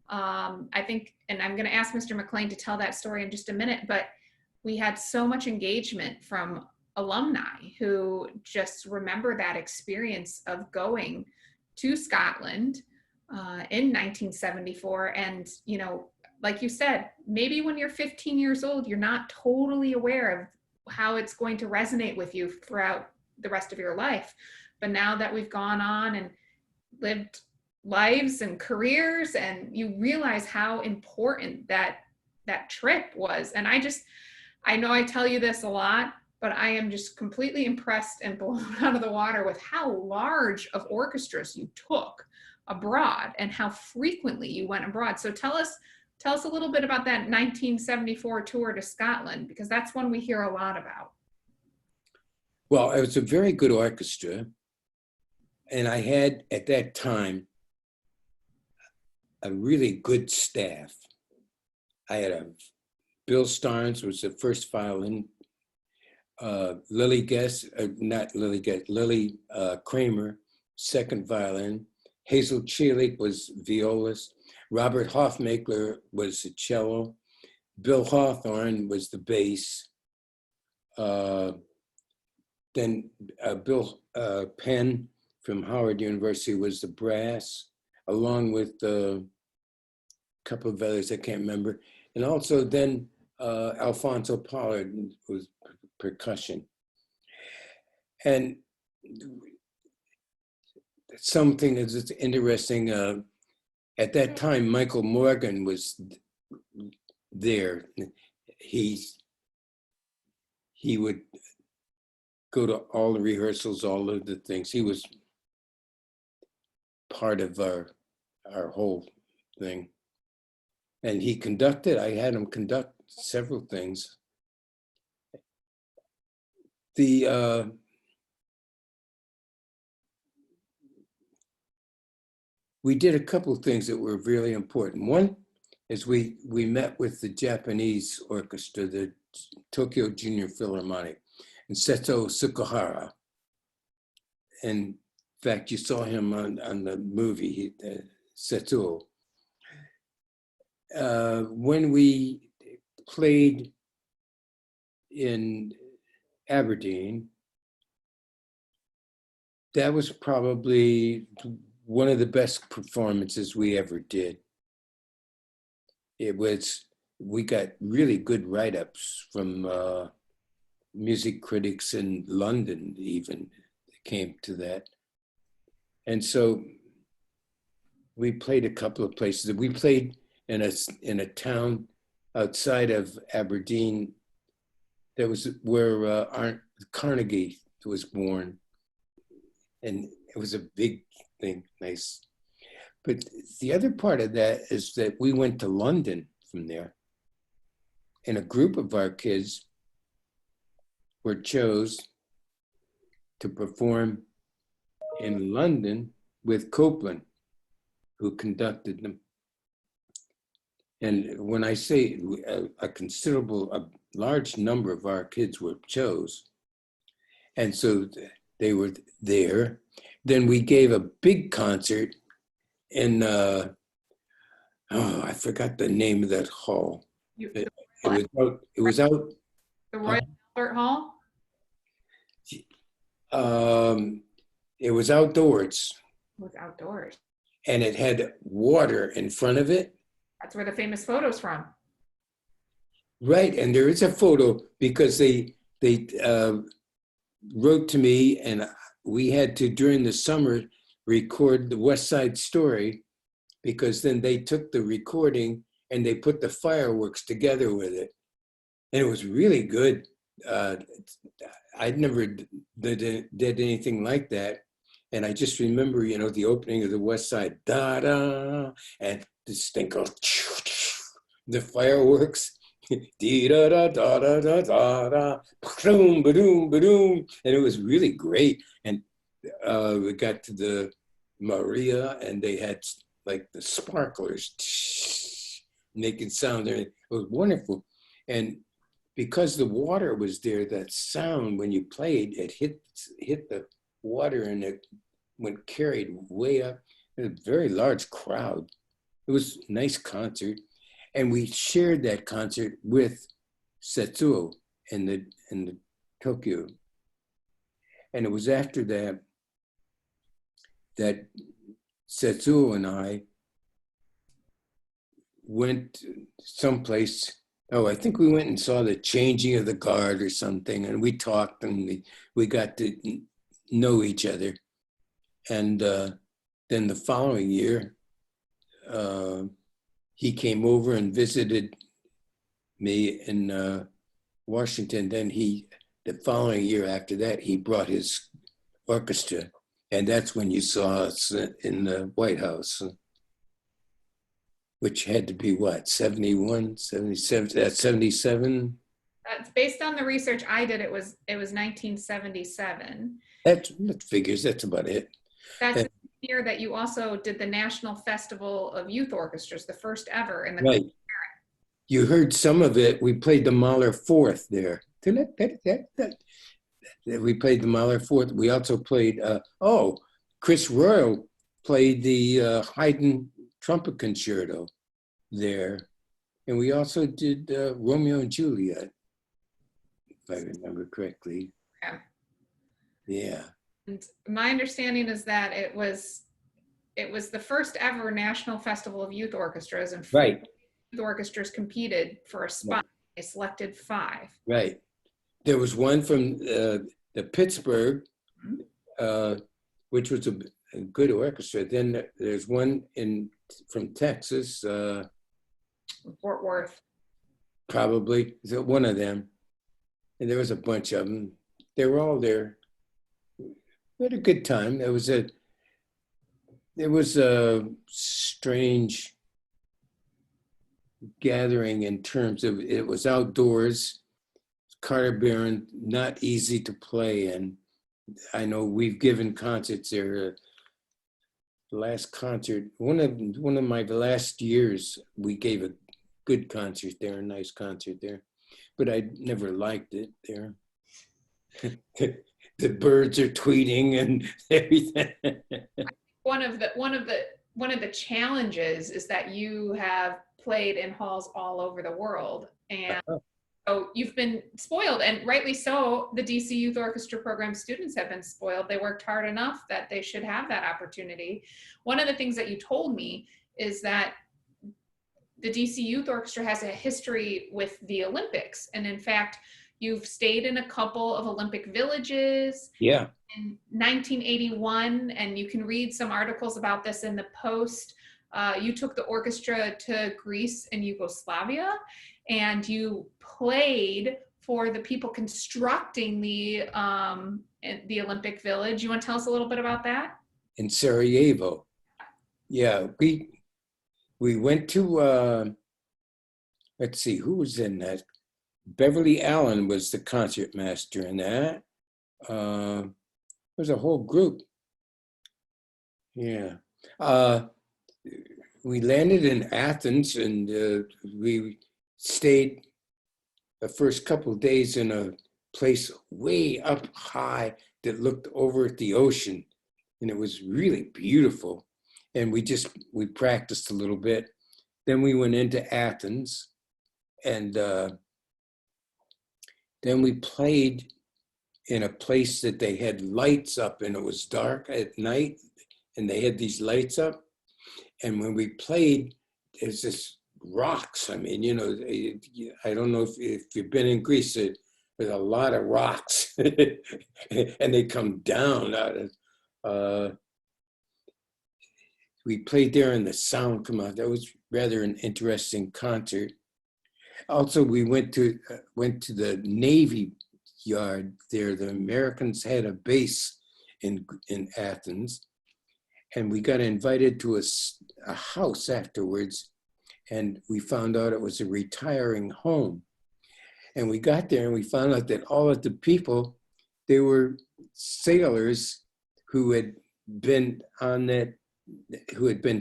I think, and I'm going to ask Mr. McLain to tell that story in just a minute, but we had so much engagement from alumni who just remember that experience of going to Scotland in 1974. And, you know, like you said, maybe when you're 15 years old, you're not totally aware of how it's going to resonate with you throughout the rest of your life. But now that we've gone on and lived lives and careers, and you realize how important that trip was. And I know I tell you this a lot, but I am just completely impressed and blown out of the water with how large of orchestras you took abroad and how frequently you went abroad. So tell us a little bit about that 1974 tour to Scotland, because that's one we hear a lot about. Well, it was a very good orchestra. And I had, at that time, a really good staff. I had Bill Starnes was the first violin, Lily Kramer, second violin, Hazel Chelik was violist, Robert Hofmakler was the cello. Bill Hawthorne was the bass. Then Bill Penn from Howard University was the brass, along with a couple of others I can't remember. And also then Alfonso Pollard was percussion. And something that's interesting, at that time, Michael Morgan was there. He would go to all the rehearsals, all of the things. He was part of our whole thing. And he conducted, I had him conduct several things. We did a couple of things that were really important. One is we met with the Japanese orchestra, the Tokyo Junior Philharmonic, and Seto Sukuhara. In fact, you saw him on the movie, Seto. When we played in Aberdeen, that was probably one of the best performances we ever did. We got really good write-ups from music critics in London even came to that. And so we played a couple of places. We played in a town outside of Aberdeen that was where Carnegie was born. And it was a big thing, nice. But the other part of that is that we went to London from there. And a group of our kids were chose to perform in London with Copeland, who conducted them. And when I say a large number of our kids were chose, and so they were there. Then we gave a big concert in, I forgot the name of that hall. It was out. The Royal Albert Hall? It was outdoors. It was outdoors. And it had water in front of it. That's where the famous photo's from. Right, and there is a photo because they wrote to me, and we had to, during the summer, record the West Side Story, because then they took the recording and they put the fireworks together with it. And it was really good. I'd never did anything like that. And I just remember, the opening of the West Side, da-da, and this thing goes, the fireworks, dee-da-da-da-da-da-da, ba-doom, ba-doom, ba-doom. And it was really great. And we got to the Maria, and they had like the sparklers making sound there. It was wonderful. And because the water was there, that sound, when you played, it hit the water and it went carried way up. It was a very large crowd. It was a nice concert. And we shared that concert with Setsuo in the Tokyo. And it was after that Setsuo and I went someplace. Oh, I think we went and saw the changing of the guard or something, and we talked, and we got to know each other. And then the following year, he came over and visited me in Washington. Then the following year after that, he brought his orchestra. And that's when you saw us in the White House, which had to be what, 71, 77, 77? That's based on the research I did. It was 1977. That figures, that's about it. That's the year that you also did the National Festival of Youth Orchestras, the first ever in the right. You heard some of it. We played the Mahler Fourth there. We played the Mahler Fourth. We also played, Chris Royal played the Haydn trumpet concerto there. And we also did Romeo and Juliet, if I remember correctly. Yeah. Yeah. And my understanding is that it was the first ever National Festival of Youth Orchestras, and Right. youth orchestras competed for a spot. They selected 5. Right. There was one from the Pittsburgh, which was a good orchestra. Then there's one from Texas. Fort Worth. Probably one of them. And there was a bunch of them. They were all there. We had a good time. There was a strange gathering in terms of it was outdoors. Carter Barron, not easy to play in. I know we've given concerts there. The last concert, one of my last years, we gave a good concert there, a nice concert there, but I never liked it there. The birds are tweeting and everything. One of the challenges is that you have played in halls all over the world, and so you've been spoiled, and rightly so. The DC Youth Orchestra program students have been spoiled. They worked hard enough that they should have that opportunity. One of the things that you told me is that the DC Youth Orchestra has a history with the Olympics, and in fact, you've stayed in a couple of Olympic villages. Yeah. In 1981, and you can read some articles about this in the Post. You took the orchestra to Greece and Yugoslavia, and you played for the people constructing the Olympic Village. You want to tell us a little bit about that? In Sarajevo. Yeah, we went to, let's see, who was in that? Beverly Allen was the concert master in that. There was a whole group. Yeah. We landed in Athens, and we stayed the first couple of days in a place way up high that looked over at the ocean, and it was really beautiful. And we practiced a little bit. Then we went into Athens, and then we played in a place that they had lights up, and it was dark at night, and they had these lights up. And when we played, there's this rocks. I mean, you know, I don't know if you've been in Greece, there's a lot of rocks, and they come down out of, we played there and the sound come out. That was rather an interesting concert. Also, we went to the Navy Yard there. The Americans had a base in Athens, and we got invited to a house afterwards, and we found out it was a retiring home. And we got there and we found out that all of the people, they were sailors who had been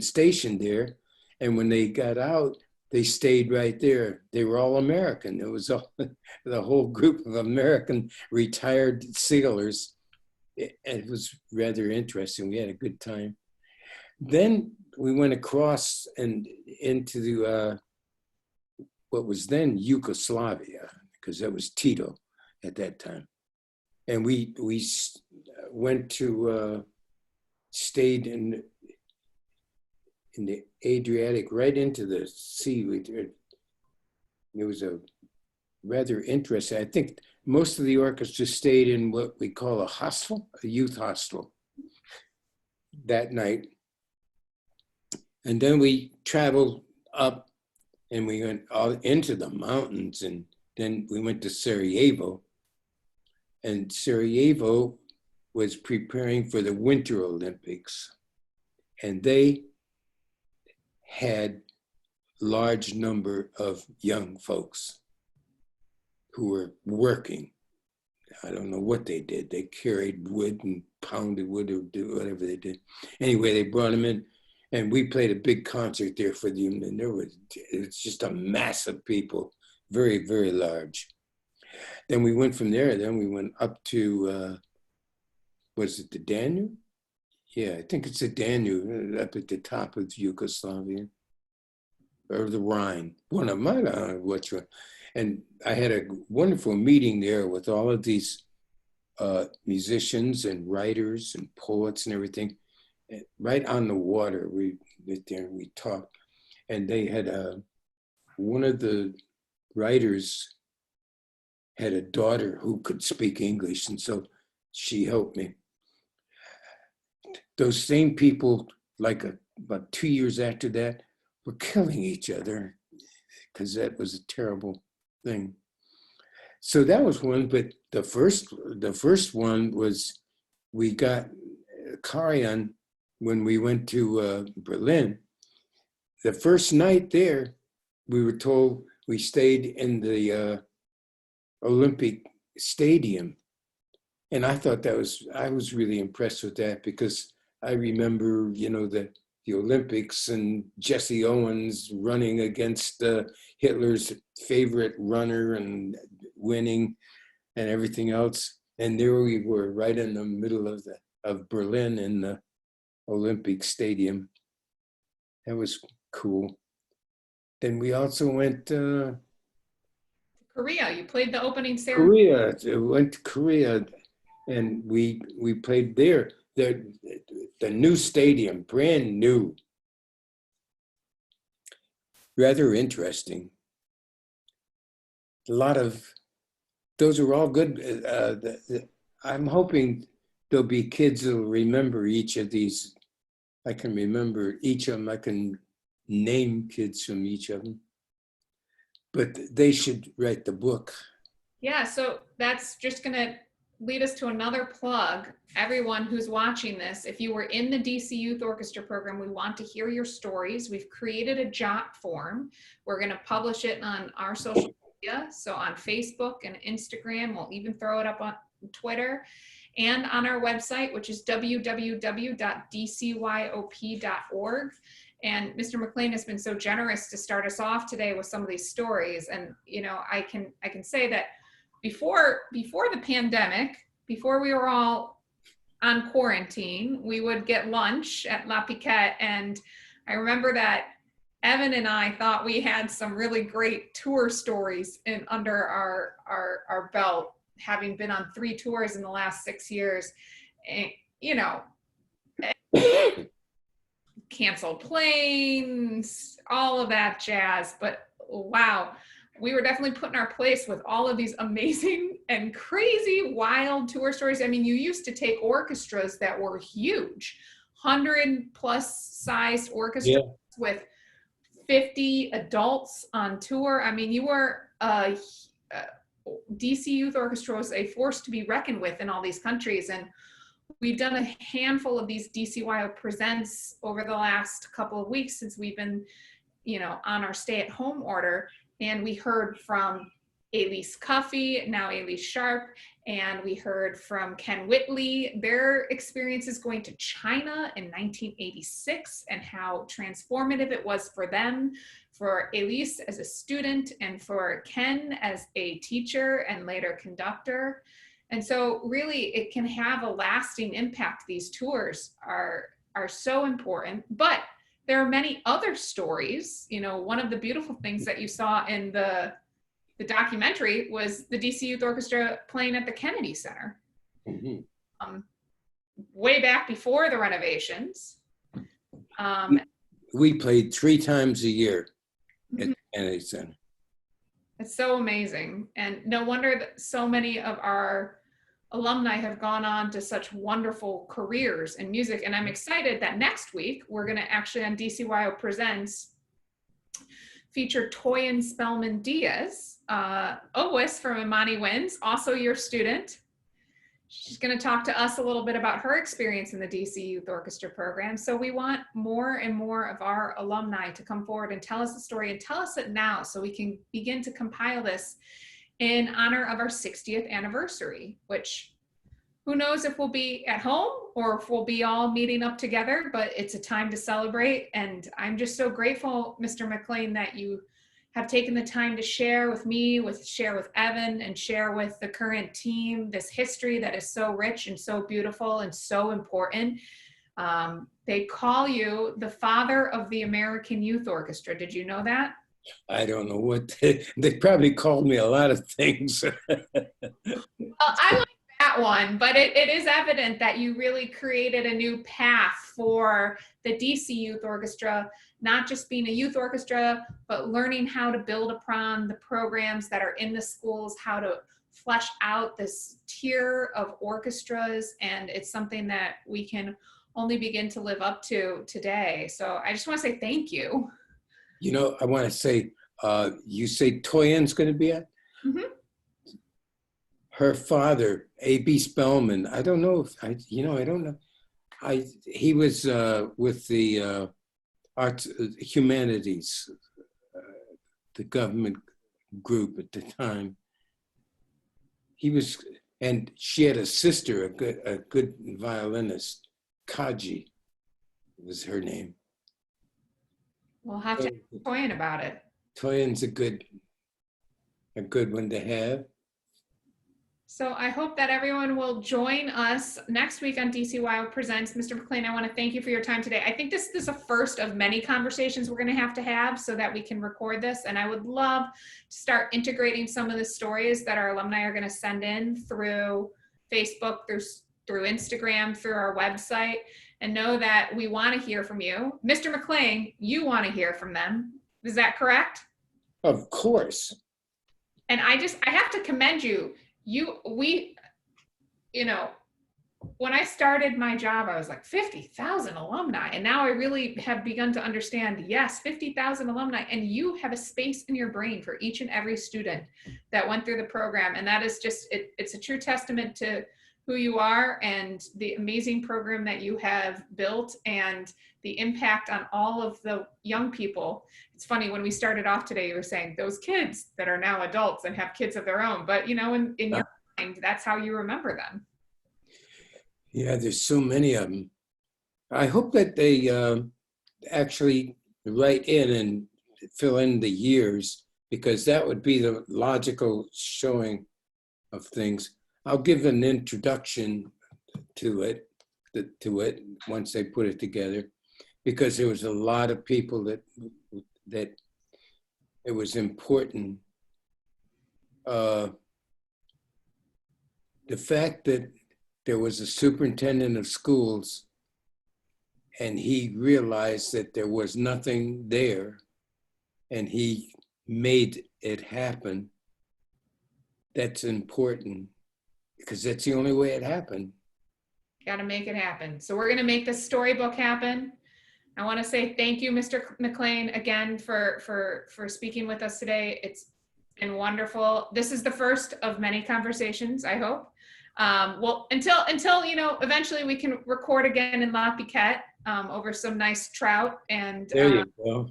stationed there, and when they got out, they stayed right there. They were all American. It was the whole group of American retired sailors. It was rather interesting. We had a good time. Then we went across and into what was then Yugoslavia, because that was Tito at that time. And we went to, stayed in the Adriatic, right into the sea. It was a rather interesting. I think most of the orchestra stayed in what we call a hostel, a youth hostel, that night. And then we traveled up and we went all into the mountains, and then we went to Sarajevo. And Sarajevo was preparing for the Winter Olympics. And they had large number of young folks who were working. I don't know what they did. They carried wood and pounded wood or do whatever they did. Anyway, they brought them in, and we played a big concert there for them. And it was just a mass of people, very, very large. Then we went from there. Then we went up to, was it the Danube? Yeah, I think it's the Danube up at the top of Yugoslavia or the Rhine. One of them, I don't know which one. And I had a wonderful meeting there with all of these musicians and writers and poets and everything. And right on the water, we went there and we talked. And they had one of the writers had a daughter who could speak English, and so she helped me. Those same people, like about 2 years after that, were killing each other because that was a terrible thing. So that was one, but the first one was we got Karajan when we went to Berlin. The first night there, we were told we stayed in the Olympic Stadium. And I thought I was really impressed with that because I remember, you know, the Olympics and Jesse Owens running against Hitler's favorite runner and winning and everything else. And there we were right in the middle of Berlin in the Olympic Stadium. That was cool. Then we also went Korea. You played the opening ceremony. Korea. I went to Korea and we played there. The new stadium, brand new. Rather interesting. A lot of, those are all good. I'm hoping there'll be kids that'll remember each of these. I can remember each of them. I can name kids from each of them. But they should write the book. Yeah, so that's just going to lead us to another plug. Everyone who's watching this, if you were in the DC Youth Orchestra program, we want to hear your stories. We've created a JOP form. We're going to publish it on our social media. So on Facebook and Instagram, we'll even throw it up on Twitter and on our website, which is www.dcyop.org. And Mr. McLain has been so generous to start us off today with some of these stories. And, you know, I can say that before the pandemic, before we were all on quarantine, we would get lunch at La Piquette. And I remember that Evan and I thought we had some really great tour stories under our belt, having been on 3 tours in the last 6 years. And, you know, canceled planes, all of that jazz. But wow, we were definitely put in our place with all of these amazing and crazy, wild tour stories. I mean, you used to take orchestras that were huge, 100+ sized orchestras with 50 adults on tour. I mean, you were DC Youth Orchestra was a force to be reckoned with in all these countries. And we've done a handful of these DCYOPresents over the last couple of weeks since we've been, you know, on our stay-at-home order. And we heard from Elise Cuffey, now Elise Sharp, and we heard from Ken Whitley, their experiences going to China in 1986 and how transformative it was for them, for Elise as a student, and for Ken as a teacher and later conductor. And so really it can have a lasting impact. These tours are so important, but there are many other stories. You know, one of the beautiful things that you saw in the documentary was the DC Youth Orchestra playing at the Kennedy Center. Mm-hmm. Way back before the renovations. We played 3 times a year at the Kennedy Center. It's so amazing. And no wonder that so many of our alumni have gone on to such wonderful careers in music. And I'm excited that next week, we're gonna actually on DCYOPresents feature Toyin Spellman Diaz, Owis from Imani Winds, also your student. She's gonna talk to us a little bit about her experience in the DC Youth Orchestra program. So we want more and more of our alumni to come forward and tell us the story, and tell us it now so we can begin to compile this in honor of our 60th anniversary, which who knows if we'll be at home or if we'll be all meeting up together, but it's a time to celebrate. And I'm just so grateful, Mr. McLain, that you have taken the time to share with me, share with Evan, and share with the current team this history that is so rich and so beautiful and so important. They call you the father of the American Youth Orchestra. Did you know that? I don't know what they probably called me a lot of things. I like that one, but it is evident that you really created a new path for the DC Youth Orchestra, not just being a youth orchestra, but learning how to build upon the programs that are in the schools, how to flesh out this tier of orchestras. And it's something that we can only begin to live up to today. So I just want to say thank you. You know, I want to say, you say Toyin's going to be at? Mm-hmm. Her father, A.B. Spellman, I don't know if, I don't know. He was with the arts, humanities, the government group at the time. He was, and she had a sister, a good violinist, Kaji was her name. We'll have to ask Toyin about it. Toyin's a good one to have. So I hope that everyone will join us next week on DCYO Presents. Mr. McLain, I want to thank you for your time today. I think this is a first of many conversations we're going to have so that we can record this. And I would love to start integrating some of the stories that our alumni are going to send in through Facebook, through Instagram, through our website, and know that we want to hear from you. Mr. McLain, you want to hear from them. Is that correct? Of course. And I have to commend you. When I started my job, I was like 50,000 alumni. And now I really have begun to understand, yes, 50,000 alumni. And you have a space in your brain for each and every student that went through the program. And that is just, it's a true testament to who you are and the amazing program that you have built and the impact on all of the young people. It's funny, when we started off today, you were saying those kids that are now adults and have kids of their own, but in your mind, that's how you remember them. Yeah, there's so many of them. I hope that they actually write in and fill in the years, because that would be the logical showing of things. I'll give an introduction to it once they put it together, because there was a lot of people that it was important. The fact that there was a superintendent of schools and he realized that there was nothing there and he made it happen, that's important, because that's the only way it happened. Got to make it happen. So we're going to make this storybook happen. I want to say thank you, Mr. McLain, again for speaking with us today. It's been wonderful. This is the first of many conversations, I hope. Well, until eventually we can record again in La Piquette over some nice trout and there you go.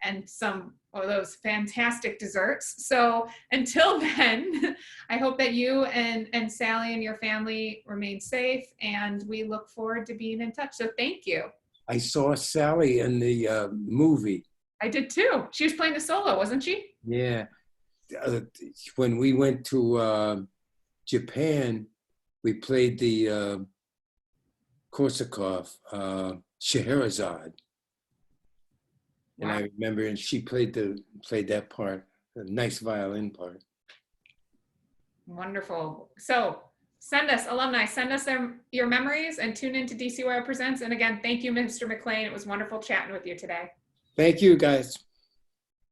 And some of those fantastic desserts. So until then, I hope that you and Sally and your family remain safe, and we look forward to being in touch. So thank you. I saw Sally in the movie. I did too. She was playing the solo, wasn't she? Yeah. When we went to Japan, we played the Korsakov, Scheherazade. And wow. I remember, and she played that part, a nice violin part. Wonderful. So alumni, send us your memories and tune into DCYO Presents. And again, thank you, Mr. McLain. It was wonderful chatting with you today. Thank you, guys.